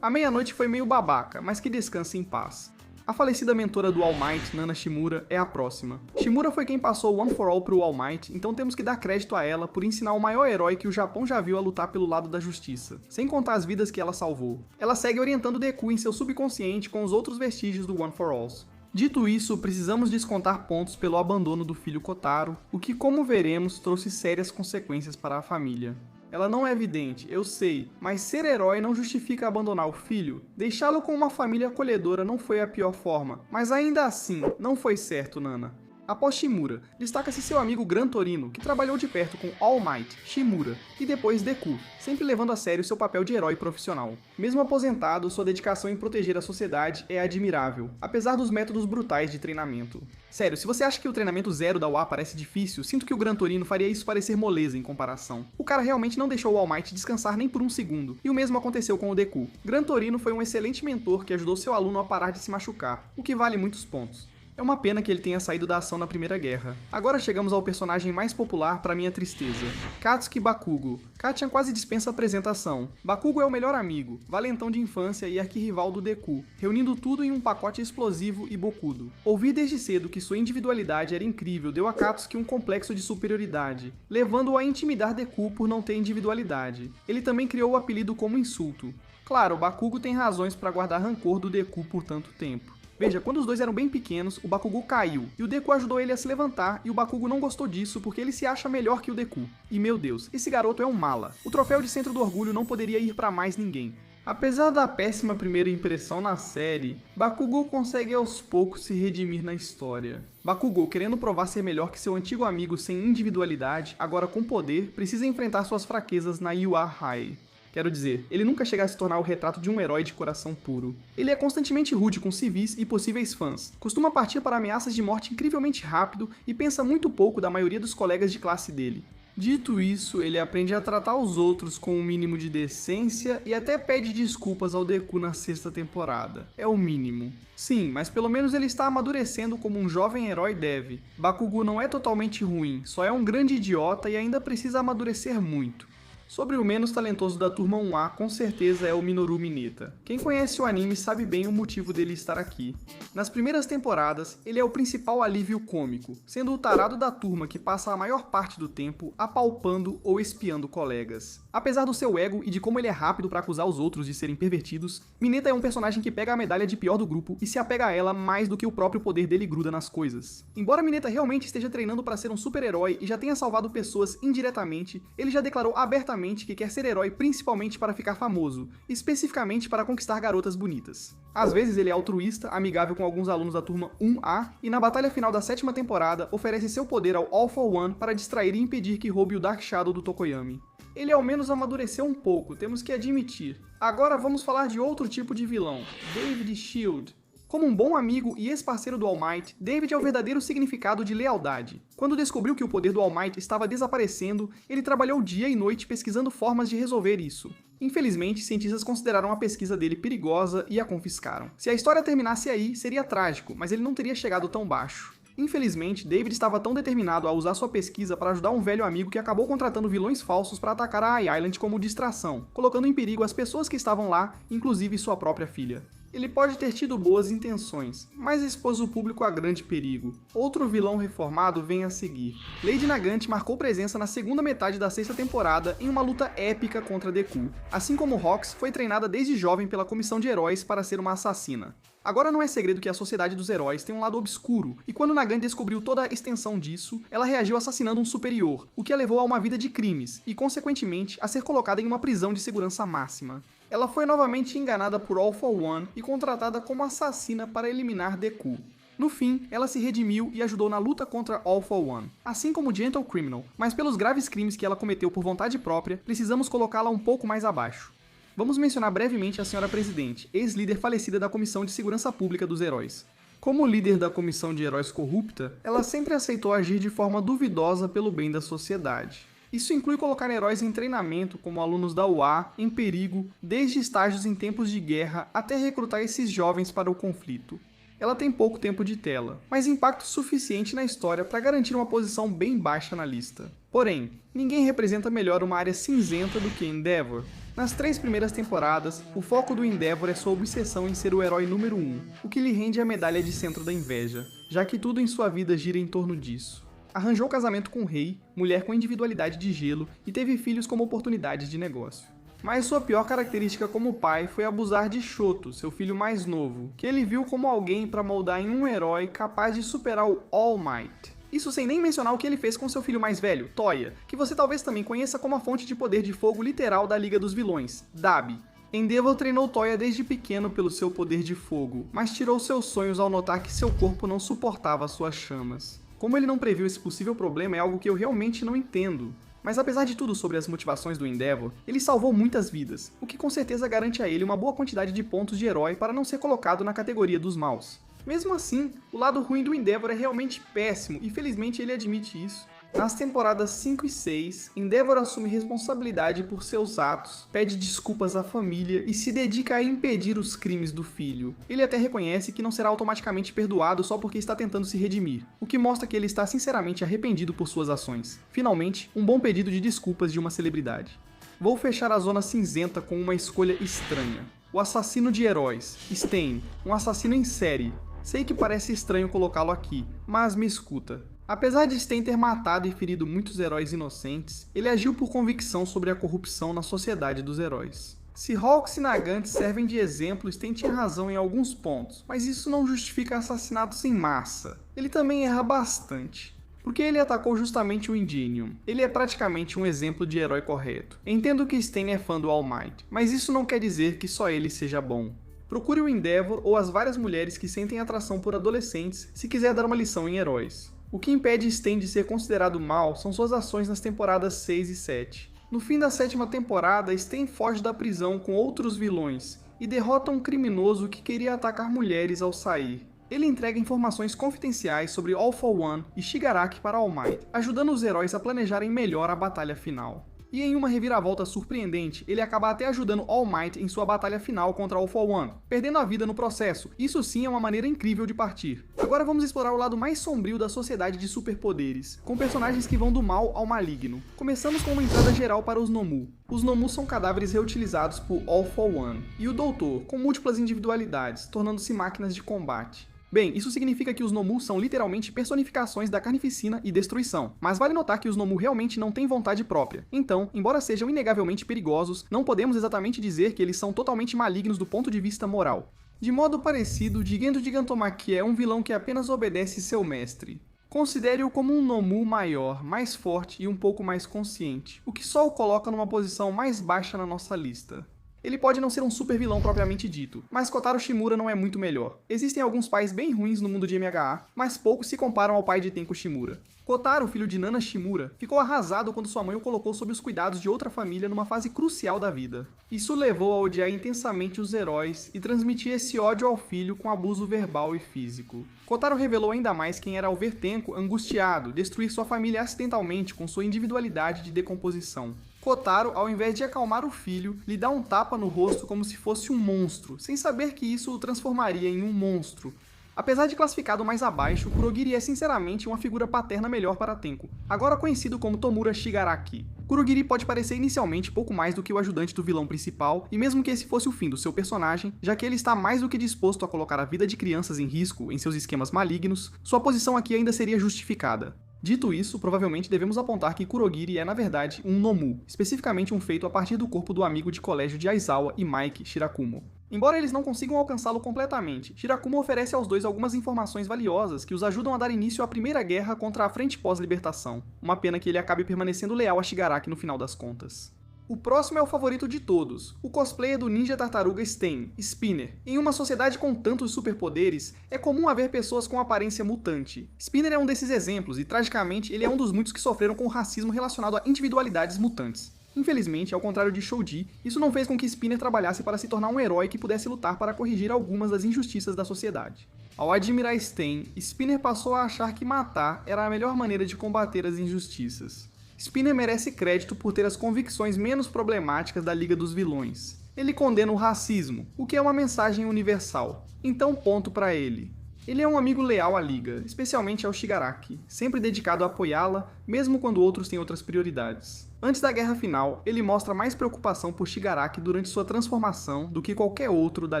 Speaker 1: A meia-noite foi meio babaca, mas que descanse em paz. A falecida mentora do All Might, Nana Shimura, é a próxima. Shimura foi quem passou o One for All pro All Might, então temos que dar crédito a ela por ensinar o maior herói que o Japão já viu a lutar pelo lado da justiça, sem contar as vidas que ela salvou. Ela segue orientando Deku em seu subconsciente com os outros vestígios do One for Alls. Dito isso, precisamos descontar pontos pelo abandono do filho Kotaro, o que, como veremos, trouxe sérias consequências para a família. Ela não é evidente, eu sei, mas ser herói não justifica abandonar o filho. Deixá-lo com uma família acolhedora não foi a pior forma, mas ainda assim, não foi certo, Nana. Após Shimura, destaca-se seu amigo Gran Torino, que trabalhou de perto com All Might, Shimura e depois Deku, sempre levando a sério seu papel de herói profissional. Mesmo aposentado, sua dedicação em proteger a sociedade é admirável, apesar dos métodos brutais de treinamento. Sério, se você acha que o treinamento zero da UA parece difícil, sinto que o Gran Torino faria isso parecer moleza em comparação. O cara realmente não deixou o All Might descansar nem por um segundo, e o mesmo aconteceu com o Deku. Gran Torino foi um excelente mentor que ajudou seu aluno a parar de se machucar, o que vale muitos pontos. É uma pena que ele tenha saído da ação na Primeira Guerra. Agora chegamos ao personagem mais popular para minha tristeza. Katsuki Bakugo. Katia quase dispensa apresentação. Bakugo é o melhor amigo, valentão de infância e arquirrival do Deku, reunindo tudo em um pacote explosivo e bocudo. Ouvir desde cedo que sua individualidade era incrível deu a Katsuki um complexo de superioridade, levando-o a intimidar Deku por não ter individualidade. Ele também criou o apelido como insulto. Claro, Bakugo tem razões para guardar rancor do Deku por tanto tempo. Veja, quando os dois eram bem pequenos, o Bakugo caiu, e o Deku ajudou ele a se levantar, e o Bakugo não gostou disso porque ele se acha melhor que o Deku. E meu Deus, esse garoto é um mala. O troféu de centro do orgulho não poderia ir pra mais ninguém. Apesar da péssima primeira impressão na série, Bakugo consegue aos poucos se redimir na história. Bakugo, querendo provar ser melhor que seu antigo amigo sem individualidade, agora com poder, precisa enfrentar suas fraquezas na UA High. Quero dizer, ele nunca chega a se tornar o retrato de um herói de coração puro. Ele é constantemente rude com civis e possíveis fãs, costuma partir para ameaças de morte incrivelmente rápido e pensa muito pouco da maioria dos colegas de classe dele. Dito isso, ele aprende a tratar os outros com um mínimo de decência e até pede desculpas ao Deku na 6ª temporada. É o mínimo. Sim, mas pelo menos ele está amadurecendo como um jovem herói deve. Bakugo não é totalmente ruim, só é um grande idiota e ainda precisa amadurecer muito. Sobre o menos talentoso da turma 1A, com certeza é o Minoru Mineta. Quem conhece o anime sabe bem o motivo dele estar aqui. Nas primeiras temporadas, ele é o principal alívio cômico, sendo o tarado da turma que passa a maior parte do tempo apalpando ou espiando colegas. Apesar do seu ego e de como ele é rápido para acusar os outros de serem pervertidos, Mineta é um personagem que pega a medalha de pior do grupo e se apega a ela mais do que o próprio poder dele gruda nas coisas. Embora Mineta realmente esteja treinando para ser um super-herói e já tenha salvado pessoas indiretamente, ele já declarou abertamente que quer ser herói principalmente para ficar famoso, especificamente para conquistar garotas bonitas. Às vezes ele é altruísta, amigável com alguns alunos da turma 1A, e na batalha final da 7ª temporada oferece seu poder ao All for One para distrair e impedir que roube o Dark Shadow do Tokoyami. Ele ao menos amadureceu um pouco, temos que admitir. Agora vamos falar de outro tipo de vilão, David Shield. Como um bom amigo e ex-parceiro do All Might, David é o verdadeiro significado de lealdade. Quando descobriu que o poder do All Might estava desaparecendo, ele trabalhou dia e noite pesquisando formas de resolver isso. Infelizmente, cientistas consideraram a pesquisa dele perigosa e a confiscaram. Se a história terminasse aí, seria trágico, mas ele não teria chegado tão baixo. Infelizmente, David estava tão determinado a usar sua pesquisa para ajudar um velho amigo que acabou contratando vilões falsos para atacar a Island como distração, colocando em perigo as pessoas que estavam lá, inclusive sua própria filha. Ele pode ter tido boas intenções, mas expôs o público a grande perigo. Outro vilão reformado vem a seguir. Lady Nagant marcou presença na segunda metade da 6ª temporada em uma luta épica contra Deku. Assim como Rox, foi treinada desde jovem pela Comissão de Heróis para ser uma assassina. Agora não é segredo que a Sociedade dos Heróis tem um lado obscuro, e quando Nagant descobriu toda a extensão disso, ela reagiu assassinando um superior, o que a levou a uma vida de crimes, e consequentemente a ser colocada em uma prisão de segurança máxima. Ela foi novamente enganada por All for One e contratada como assassina para eliminar Deku. No fim, ela se redimiu e ajudou na luta contra All for One, assim como Gentle Criminal, mas pelos graves crimes que ela cometeu por vontade própria, precisamos colocá-la um pouco mais abaixo. Vamos mencionar brevemente a Senhora Presidente, ex-líder falecida da Comissão de Segurança Pública dos Heróis. Como líder da Comissão de Heróis corrupta, ela sempre aceitou agir de forma duvidosa pelo bem da sociedade. Isso inclui colocar heróis em treinamento, como alunos da UA, em perigo, desde estágios em tempos de guerra até recrutar esses jovens para o conflito. Ela tem pouco tempo de tela, mas impacto suficiente na história para garantir uma posição bem baixa na lista. Porém, ninguém representa melhor uma área cinzenta do que Endeavor. Nas 3 primeiras temporadas, o foco do Endeavor é sua obsessão em ser o herói número 1, o que lhe rende a medalha de centro da inveja, já que tudo em sua vida gira em torno disso. Arranjou casamento com o rei, mulher com individualidade de gelo e teve filhos como oportunidades de negócio. Mas sua pior característica como pai foi abusar de Shoto, seu filho mais novo, que ele viu como alguém para moldar em um herói capaz de superar o All Might. Isso sem nem mencionar o que ele fez com seu filho mais velho, Toya, que você talvez também conheça como a fonte de poder de fogo literal da Liga dos Vilões, Dabi. Endeavor treinou Toya desde pequeno pelo seu poder de fogo, mas tirou seus sonhos ao notar que seu corpo não suportava suas chamas. Como ele não previu esse possível problema é algo que eu realmente não entendo. Mas apesar de tudo sobre as motivações do Endeavor, ele salvou muitas vidas, o que com certeza garante a ele uma boa quantidade de pontos de herói para não ser colocado na categoria dos maus. Mesmo assim, o lado ruim do Endeavor é realmente péssimo e felizmente ele admite isso. Nas temporadas 5 e 6, Endeavor assume responsabilidade por seus atos, pede desculpas à família e se dedica a impedir os crimes do filho. Ele até reconhece que não será automaticamente perdoado só porque está tentando se redimir, o que mostra que ele está sinceramente arrependido por suas ações. Finalmente, um bom pedido de desculpas de uma celebridade. Vou fechar a zona cinzenta com uma escolha estranha. O assassino de heróis, Stain, um assassino em série. Sei que parece estranho colocá-lo aqui, mas me escuta. Apesar de Stain ter matado e ferido muitos heróis inocentes, ele agiu por convicção sobre a corrupção na sociedade dos heróis. Se Hawks e Nagant servem de exemplo, Stain tinha razão em alguns pontos, mas isso não justifica assassinatos em massa. Ele também erra bastante. Porque ele atacou justamente o Ingenium. Ele é praticamente um exemplo de herói correto. Entendo que Stain é fã do All Might, mas isso não quer dizer que só ele seja bom. Procure o Endeavor ou as várias mulheres que sentem atração por adolescentes se quiser dar uma lição em heróis. O que impede Stain de ser considerado mal são suas ações nas temporadas 6 e 7. No fim da 7ª temporada, Stain foge da prisão com outros vilões e derrota um criminoso que queria atacar mulheres ao sair. Ele entrega informações confidenciais sobre All for One e Shigaraki para All Might, ajudando os heróis a planejarem melhor a batalha final. E em uma reviravolta surpreendente, ele acaba até ajudando All Might em sua batalha final contra All for One, perdendo a vida no processo. Isso sim é uma maneira incrível de partir. Agora vamos explorar o lado mais sombrio da sociedade de superpoderes, com personagens que vão do mal ao maligno. Começamos com uma entrada geral para os Nomu. Os Nomu são cadáveres reutilizados por All for One, e o Doutor, com múltiplas individualidades, tornando-se máquinas de combate. Bem, isso significa que os Nomu são literalmente personificações da carnificina e destruição, mas vale notar que os Nomu realmente não têm vontade própria. Então, embora sejam inegavelmente perigosos, não podemos exatamente dizer que eles são totalmente malignos do ponto de vista moral. De modo parecido, Jigendo Gigantomachia é um vilão que apenas obedece seu mestre. Considere-o como um Nomu maior, mais forte e um pouco mais consciente, o que só o coloca numa posição mais baixa na nossa lista. Ele pode não ser um super vilão propriamente dito, mas Kotaro Shimura não é muito melhor. Existem alguns pais bem ruins no mundo de MHA, mas poucos se comparam ao pai de Tenko Shimura. Kotaro, filho de Nana Shimura, ficou arrasado quando sua mãe o colocou sob os cuidados de outra família numa fase crucial da vida. Isso levou a odiar intensamente os heróis e transmitir esse ódio ao filho com abuso verbal e físico. Kotaro revelou ainda mais quem era ao ver Tenko angustiado, destruir sua família acidentalmente com sua individualidade de decomposição. Kotaro, ao invés de acalmar o filho, lhe dá um tapa no rosto como se fosse um monstro, sem saber que isso o transformaria em um monstro. Apesar de classificado mais abaixo, Kurogiri é sinceramente uma figura paterna melhor para Tenko, agora conhecido como Tomura Shigaraki. Kurogiri pode parecer inicialmente pouco mais do que o ajudante do vilão principal, e mesmo que esse fosse o fim do seu personagem, já que ele está mais do que disposto a colocar a vida de crianças em risco em seus esquemas malignos, sua posição aqui ainda seria justificada. Dito isso, provavelmente devemos apontar que Kurogiri é na verdade um Nomu, especificamente um feito a partir do corpo do amigo de colégio de Aizawa e Mike, Shirakumo. Embora eles não consigam alcançá-lo completamente, Shirakumo oferece aos dois algumas informações valiosas que os ajudam a dar início à primeira guerra contra a Frente Pós-Libertação. Uma pena que ele acabe permanecendo leal a Shigaraki no final das contas. O próximo é o favorito de todos, o cosplayer do Ninja Tartaruga Stain, Spinner. Em uma sociedade com tantos superpoderes, é comum haver pessoas com aparência mutante. Spinner é um desses exemplos e, tragicamente, ele é um dos muitos que sofreram com o racismo relacionado a individualidades mutantes. Infelizmente, ao contrário de Shoji, isso não fez com que Spinner trabalhasse para se tornar um herói que pudesse lutar para corrigir algumas das injustiças da sociedade. Ao admirar Stain, Spinner passou a achar que matar era a melhor maneira de combater as injustiças. Spinner merece crédito por ter as convicções menos problemáticas da Liga dos Vilões. Ele condena o racismo, o que é uma mensagem universal. Então ponto pra ele. Ele é um amigo leal à Liga, especialmente ao Shigaraki, sempre dedicado a apoiá-la, mesmo quando outros têm outras prioridades. Antes da guerra final, ele mostra mais preocupação por Shigaraki durante sua transformação do que qualquer outro da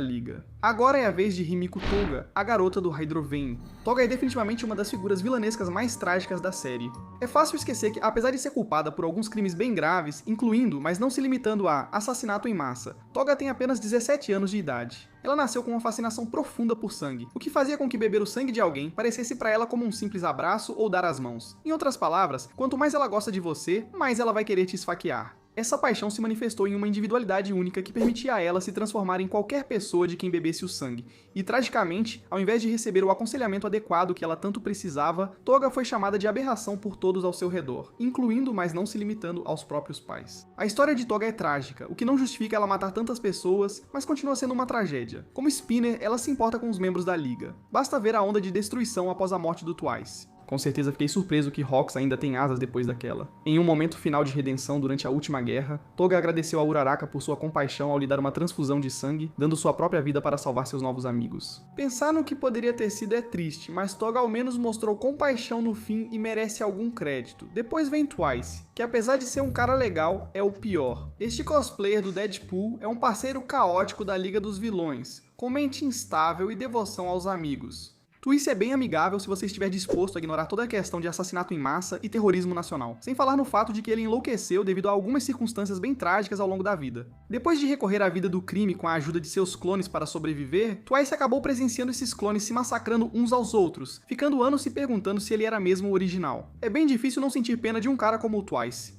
Speaker 1: liga. Agora é a vez de Himiko Toga, a garota do Hydro Vane. Toga é definitivamente uma das figuras vilanescas mais trágicas da série. É fácil esquecer que, apesar de ser culpada por alguns crimes bem graves, incluindo, mas não se limitando a, assassinato em massa, Toga tem apenas 17 anos de idade. Ela nasceu com uma fascinação profunda por sangue, o que fazia com que beber o sangue de alguém parecesse para ela como um simples abraço ou dar as mãos. Em outras palavras, quanto mais ela gosta de você, mais ela vai querer te esfaquear. Essa paixão se manifestou em uma individualidade única que permitia a ela se transformar em qualquer pessoa de quem bebesse o sangue. E, tragicamente, ao invés de receber o aconselhamento adequado que ela tanto precisava, Toga foi chamada de aberração por todos ao seu redor, incluindo, mas não se limitando, aos próprios pais. A história de Toga é trágica, o que não justifica ela matar tantas pessoas, mas continua sendo uma tragédia. Como Spinner, ela se importa com os membros da Liga. Basta ver a onda de destruição após a morte do Twice. Com certeza fiquei surpreso que Rox ainda tem asas depois daquela. Em um momento final de redenção durante a última guerra, Toga agradeceu a Uraraka por sua compaixão ao lhe dar uma transfusão de sangue, dando sua própria vida para salvar seus novos amigos. Pensar no que poderia ter sido é triste, mas Toga ao menos mostrou compaixão no fim e merece algum crédito. Depois vem Twice, que apesar de ser um cara legal, é o pior. Este cosplayer do Deadpool é um parceiro caótico da Liga dos Vilões, com mente instável e devoção aos amigos. Twice é bem amigável se você estiver disposto a ignorar toda a questão de assassinato em massa e terrorismo nacional, sem falar no fato de que ele enlouqueceu devido a algumas circunstâncias bem trágicas ao longo da vida. Depois de recorrer à vida do crime com a ajuda de seus clones para sobreviver, Twice acabou presenciando esses clones se massacrando uns aos outros, ficando anos se perguntando se ele era mesmo o original. É bem difícil não sentir pena de um cara como o Twice.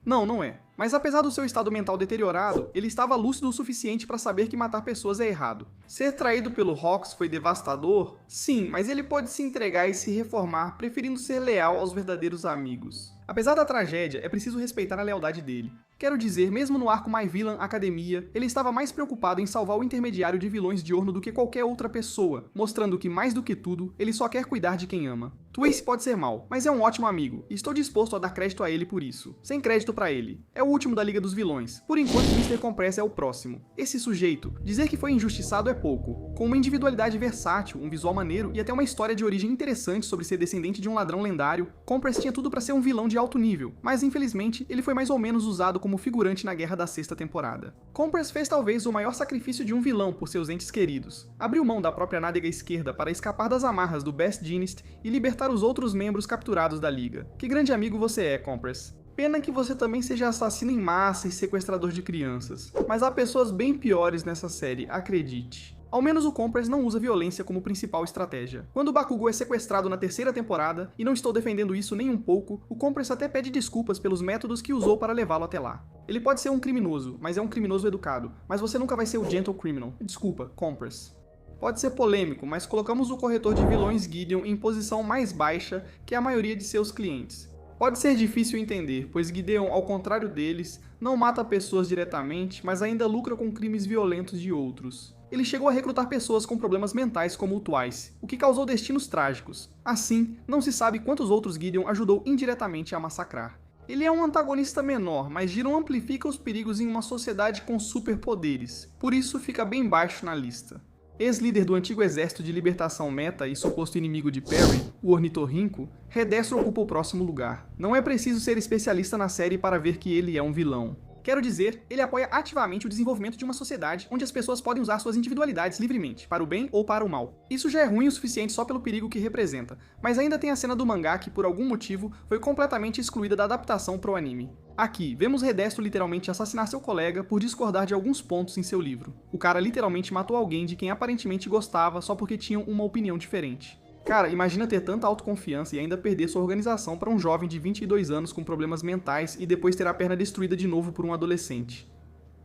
Speaker 1: Não é. Mas apesar do seu estado mental deteriorado, ele estava lúcido o suficiente para saber que matar pessoas é errado. Ser traído pelo Rox foi devastador? Sim, mas ele pôde se entregar e se reformar, preferindo ser leal aos verdadeiros amigos. Apesar da tragédia, é preciso respeitar a lealdade dele. Quero dizer, mesmo no arco My Villain Academia, ele estava mais preocupado em salvar o intermediário de vilões de Orno do que qualquer outra pessoa, mostrando que, mais do que tudo, ele só quer cuidar de quem ama. Twice pode ser mau, mas é um ótimo amigo, e estou disposto a dar crédito a ele por isso. Sem crédito pra ele. É o último da Liga dos Vilões. Por enquanto, Mr. Compress é o próximo. Esse sujeito, dizer que foi injustiçado é pouco. Com uma individualidade versátil, um visual maneiro e até uma história de origem interessante sobre ser descendente de um ladrão lendário, Compress tinha tudo pra ser um vilão de alto nível, mas infelizmente, ele foi mais ou menos usado como figurante na guerra da sexta temporada. Compress fez talvez o maior sacrifício de um vilão por seus entes queridos. Abriu mão da própria nádega esquerda para escapar das amarras do Best Jeanist e libertar os outros membros capturados da Liga. Que grande amigo você é, Compress. Pena que você também seja assassino em massa e sequestrador de crianças. Mas há pessoas bem piores nessa série, acredite. Ao menos o Compress não usa violência como principal estratégia. Quando o Bakugou é sequestrado na terceira temporada, e não estou defendendo isso nem um pouco, o Compress até pede desculpas pelos métodos que usou para levá-lo até lá. Ele pode ser um criminoso, mas é um criminoso educado. Mas você nunca vai ser o Gentle Criminal. Desculpa, Compress. Pode ser polêmico, mas colocamos o corretor de vilões Gideon em posição mais baixa que a maioria de seus clientes. Pode ser difícil entender, pois Gideon, ao contrário deles, não mata pessoas diretamente, mas ainda lucra com crimes violentos de outros. Ele chegou a recrutar pessoas com problemas mentais como o Twice, o que causou destinos trágicos. Assim, não se sabe quantos outros Gideon ajudou indiretamente a massacrar. Ele é um antagonista menor, mas Gideon amplifica os perigos em uma sociedade com superpoderes, por isso fica bem baixo na lista. Ex-líder do antigo exército de libertação Meta e suposto inimigo de Perry, o Ornitorrinco, Redestro ocupa o próximo lugar. Não é preciso ser especialista na série para ver que ele é um vilão. Quero dizer, ele apoia ativamente o desenvolvimento de uma sociedade onde as pessoas podem usar suas individualidades livremente, para o bem ou para o mal. Isso já é ruim o suficiente só pelo perigo que representa, mas ainda tem a cena do mangá que, por algum motivo, foi completamente excluída da adaptação pro anime. Aqui, vemos Redestro literalmente assassinar seu colega por discordar de alguns pontos em seu livro. O cara literalmente matou alguém de quem aparentemente gostava só porque tinham uma opinião diferente. Cara, imagina ter tanta autoconfiança e ainda perder sua organização para um jovem de 22 anos com problemas mentais e depois ter a perna destruída de novo por um adolescente.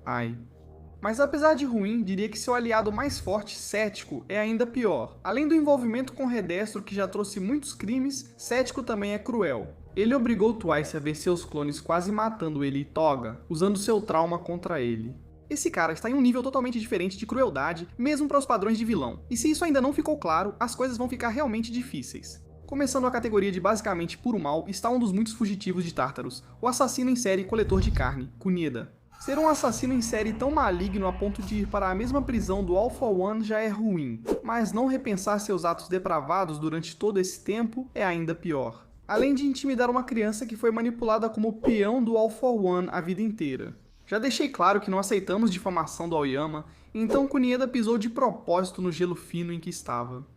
Speaker 1: Ai. Mas apesar de ruim, diria que seu aliado mais forte, Cético, é ainda pior. Além do envolvimento com Redestro, que já trouxe muitos crimes, Cético também é cruel. Ele obrigou Twice a ver seus clones quase matando ele e Toga, usando seu trauma contra ele. Esse cara está em um nível totalmente diferente de crueldade, mesmo para os padrões de vilão. E se isso ainda não ficou claro, as coisas vão ficar realmente difíceis. Começando a categoria de basicamente puro mal, está um dos muitos fugitivos de Tartarus, o assassino em série coletor de carne, Kunieda. Ser um assassino em série tão maligno a ponto de ir para a mesma prisão do All for One já é ruim, mas não repensar seus atos depravados durante todo esse tempo é ainda pior. além de intimidar uma criança que foi manipulada como peão do All for One a vida inteira. Já deixei claro que não aceitamos difamação do Aoyama, então Kunieda pisou de propósito no gelo fino em que estava.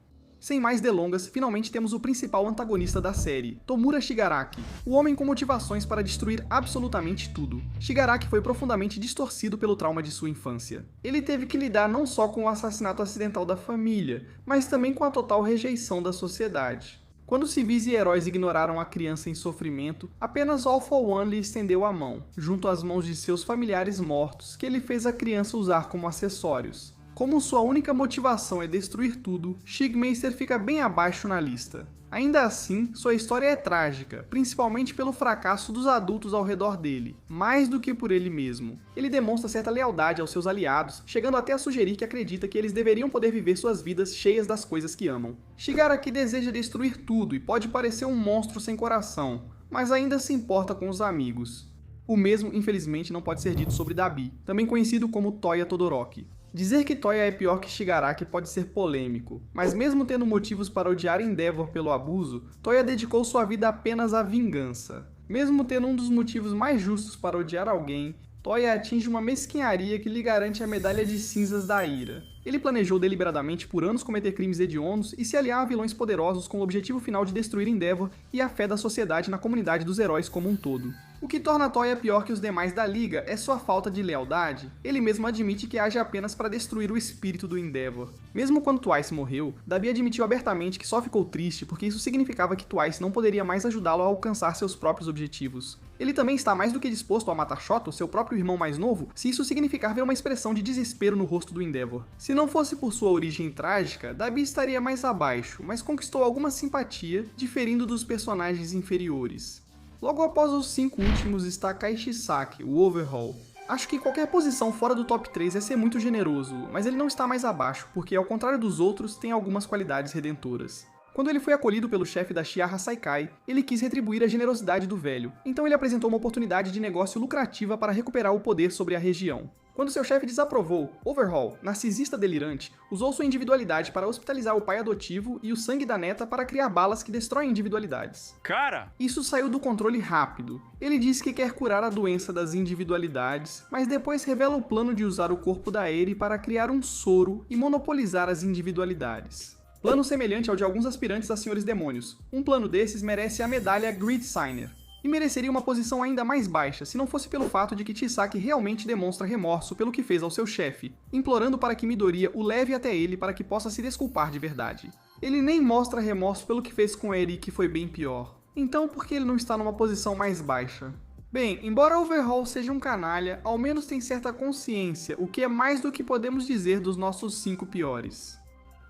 Speaker 1: Sem mais delongas, finalmente temos o principal antagonista da série, Tomura Shigaraki, o homem com motivações para destruir absolutamente tudo. Shigaraki foi profundamente distorcido pelo trauma de sua infância. Ele teve que lidar não só com o assassinato acidental da família, mas também com a total rejeição da sociedade. Quando civis e heróis ignoraram a criança em sofrimento, apenas All for One lhe estendeu a mão, junto às mãos de seus familiares mortos, que ele fez a criança usar como acessórios. Como sua única motivação é destruir tudo, Shigmeister fica bem abaixo na lista. Ainda assim, sua história é trágica, principalmente pelo fracasso dos adultos ao redor dele, mais do que por ele mesmo. Ele demonstra certa lealdade aos seus aliados, chegando até a sugerir que acredita que eles deveriam poder viver suas vidas cheias das coisas que amam. Shigaraki deseja destruir tudo e pode parecer um monstro sem coração, mas ainda se importa com os amigos. O mesmo, infelizmente, não pode ser dito sobre Dabi, também conhecido como Toya Todoroki. Dizer que Toya é pior que Shigaraki pode ser polêmico, mas mesmo tendo motivos para odiar Endeavor pelo abuso, Toya dedicou sua vida apenas à vingança. Mesmo tendo um dos motivos mais justos para odiar alguém, Toya atinge uma mesquinharia que lhe garante a medalha de cinzas da ira. Ele planejou deliberadamente por anos cometer crimes hediondos e se aliar a vilões poderosos com o objetivo final de destruir Endeavor e a fé da sociedade na comunidade dos heróis como um todo. O que torna Toya pior que os demais da Liga é sua falta de lealdade. Ele mesmo admite que age apenas para destruir o espírito do Endeavor. Mesmo quando Twice morreu, Dabi admitiu abertamente que só ficou triste porque isso significava que Twice não poderia mais ajudá-lo a alcançar seus próprios objetivos. Ele também está mais do que disposto a matar Shoto, seu próprio irmão mais novo, se isso significar ver uma expressão de desespero no rosto do Endeavor. Se não fosse por sua origem trágica, Dabi estaria mais abaixo, mas conquistou alguma simpatia, diferindo dos personagens inferiores. Logo após os 5 últimos está Kai Chisaki, o Overhaul. Acho que qualquer posição fora do top 3 é ser muito generoso, mas ele não está mais abaixo, porque ao contrário dos outros, tem algumas qualidades redentoras. Quando ele foi acolhido pelo chefe da Shiara Saikai, ele quis retribuir a generosidade do velho, então ele apresentou uma oportunidade de negócio lucrativa para recuperar o poder sobre a região. Quando seu chefe desaprovou, Overhaul, narcisista delirante, usou sua individualidade para hospitalizar o pai adotivo e o sangue da neta para criar balas que destroem individualidades.
Speaker 2: Cara!
Speaker 1: Isso saiu do controle rápido. Ele disse que quer curar a doença das individualidades, mas depois revela o plano de usar o corpo da Eri para criar um soro e monopolizar as individualidades. Plano semelhante ao de alguns aspirantes a Senhores Demônios. Um plano desses merece a medalha Greed Signer. E mereceria uma posição ainda mais baixa se não fosse pelo fato de que Chisaki realmente demonstra remorso pelo que fez ao seu chefe, implorando para que Midoriya o leve até ele para que possa se desculpar de verdade. Ele nem mostra remorso pelo que fez com Eri, que foi bem pior. Então por que ele não está numa posição mais baixa? Bem, embora Overhaul seja um canalha, ao menos tem certa consciência, o que é mais do que podemos dizer dos nossos 5 piores.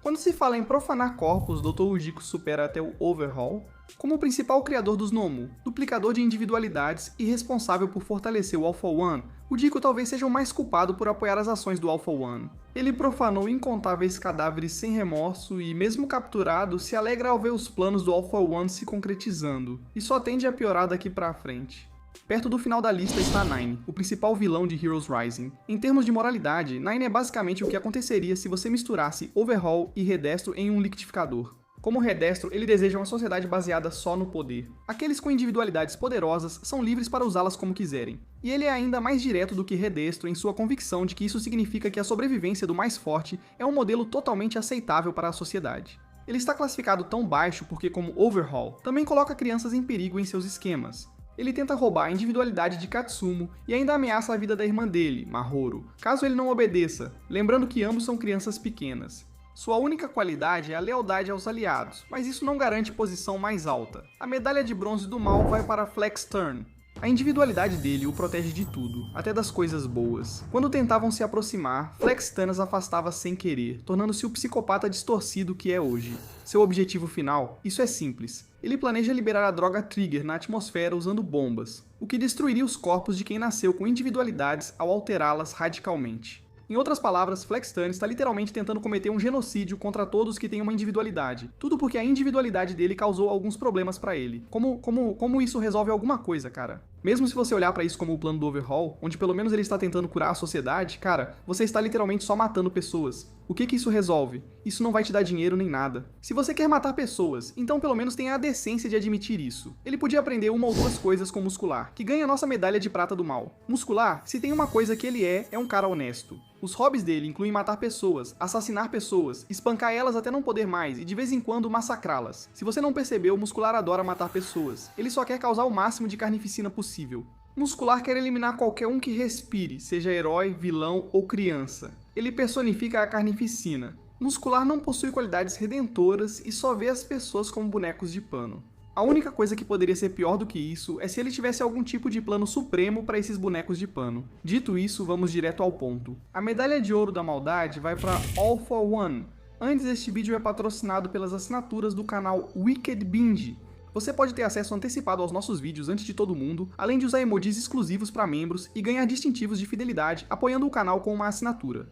Speaker 1: Quando se fala em profanar corpos, Dr. Ujiko supera até o Overhaul. Como o principal criador dos Nomu, duplicador de individualidades e responsável por fortalecer o All for One, Ujiko talvez seja o mais culpado por apoiar as ações do All for One. Ele profanou incontáveis cadáveres sem remorso e, mesmo capturado, se alegra ao ver os planos do All for One se concretizando, e só tende a piorar daqui pra frente. Perto do final da lista está Nine, o principal vilão de Heroes Rising. Em termos de moralidade, Nine é basicamente o que aconteceria se você misturasse Overhaul e Redestro em um liquidificador. Como Redestro, ele deseja uma sociedade baseada só no poder. Aqueles com individualidades poderosas são livres para usá-las como quiserem. E ele é ainda mais direto do que Redestro em sua convicção de que isso significa que a sobrevivência do mais forte é um modelo totalmente aceitável para a sociedade. Ele está classificado tão baixo porque, como Overhaul, também coloca crianças em perigo em seus esquemas. Ele tenta roubar a individualidade de Katsumo e ainda ameaça a vida da irmã dele, Mahoro, caso ele não obedeça, lembrando que ambos são crianças pequenas. Sua única qualidade é a lealdade aos aliados, mas isso não garante posição mais alta. A medalha de bronze do mal vai para Flex Turn. A individualidade dele o protege de tudo, até das coisas boas. Quando tentavam se aproximar, Flex Turn as afastava sem querer, tornando-se o psicopata distorcido que é hoje. Seu objetivo final? Isso é simples. Ele planeja liberar a droga Trigger na atmosfera usando bombas, o que destruiria os corpos de quem nasceu com individualidades ao alterá-las radicalmente. Em outras palavras, Flex Turn está literalmente tentando cometer um genocídio contra todos que têm uma individualidade. Tudo porque a individualidade dele causou alguns problemas pra ele. Como isso resolve alguma coisa, cara? Mesmo se você olhar pra isso como o plano do Overhaul, onde pelo menos ele está tentando curar a sociedade, cara, você está literalmente só matando pessoas. O que isso resolve? Isso não vai te dar dinheiro nem nada. Se você quer matar pessoas, então pelo menos tenha a decência de admitir isso. Ele podia aprender uma ou duas coisas com Muscular, que ganha a nossa medalha de prata do mal. Muscular, se tem uma coisa que ele é um cara honesto. Os hobbies dele incluem matar pessoas, assassinar pessoas, espancar elas até não poder mais e de vez em quando massacrá-las. Se você não percebeu, Muscular adora matar pessoas. Ele só quer causar o máximo de carnificina possível. Muscular quer eliminar qualquer um que respire, seja herói, vilão ou criança. Ele personifica a carnificina. Muscular não possui qualidades redentoras e só vê as pessoas como bonecos de pano. A única coisa que poderia ser pior do que isso é se ele tivesse algum tipo de plano supremo para esses bonecos de pano. Dito isso, vamos direto ao ponto. A medalha de ouro da maldade vai para All for One. Antes, este vídeo é patrocinado pelas assinaturas do canal Wicked Binge. Você pode ter acesso antecipado aos nossos vídeos antes de todo mundo, além de usar emojis exclusivos para membros e ganhar distintivos de fidelidade apoiando o canal com uma assinatura.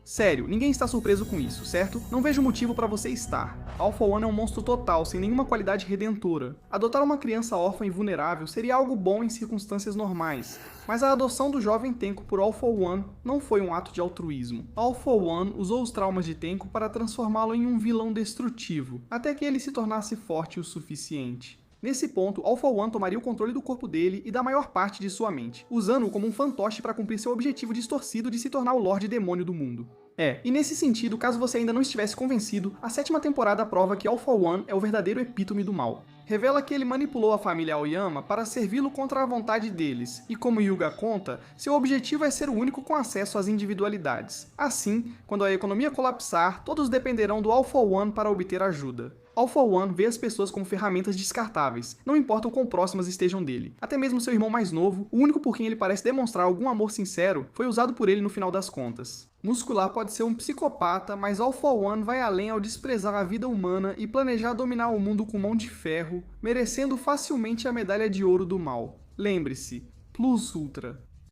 Speaker 1: Sério, ninguém está surpreso com isso, certo? Não vejo motivo para você estar. All for One é um monstro total, sem nenhuma qualidade redentora. Adotar uma criança órfã e vulnerável seria algo bom em circunstâncias normais, mas a adoção do jovem Tenko por All for One não foi um ato de altruísmo. All for One usou os traumas de Tenko para transformá-lo em um vilão destrutivo, até que ele se tornasse forte o suficiente. Nesse ponto, All for One tomaria o controle do corpo dele e da maior parte de sua mente, usando-o como um fantoche para cumprir seu objetivo distorcido de se tornar o Lorde Demônio do mundo. E nesse sentido, caso você ainda não estivesse convencido, a 7ª temporada prova que All for One é o verdadeiro epítome do mal. Revela que ele manipulou a família Aoyama para servi-lo contra a vontade deles, e como Hyuga conta, seu objetivo é ser o único com acesso às individualidades. Assim, quando a economia colapsar, todos dependerão do All for One para obter ajuda. All for One vê as pessoas como ferramentas descartáveis, não importa o quão próximas estejam dele. Até mesmo seu irmão mais novo, o único por quem ele parece demonstrar algum amor sincero, foi usado por ele no final das contas. Muscular pode ser um psicopata, mas All for One vai além ao desprezar a vida humana e planejar dominar o mundo com mão de ferro, merecendo facilmente a medalha de ouro do mal. Lembre-se, Plus Ultra.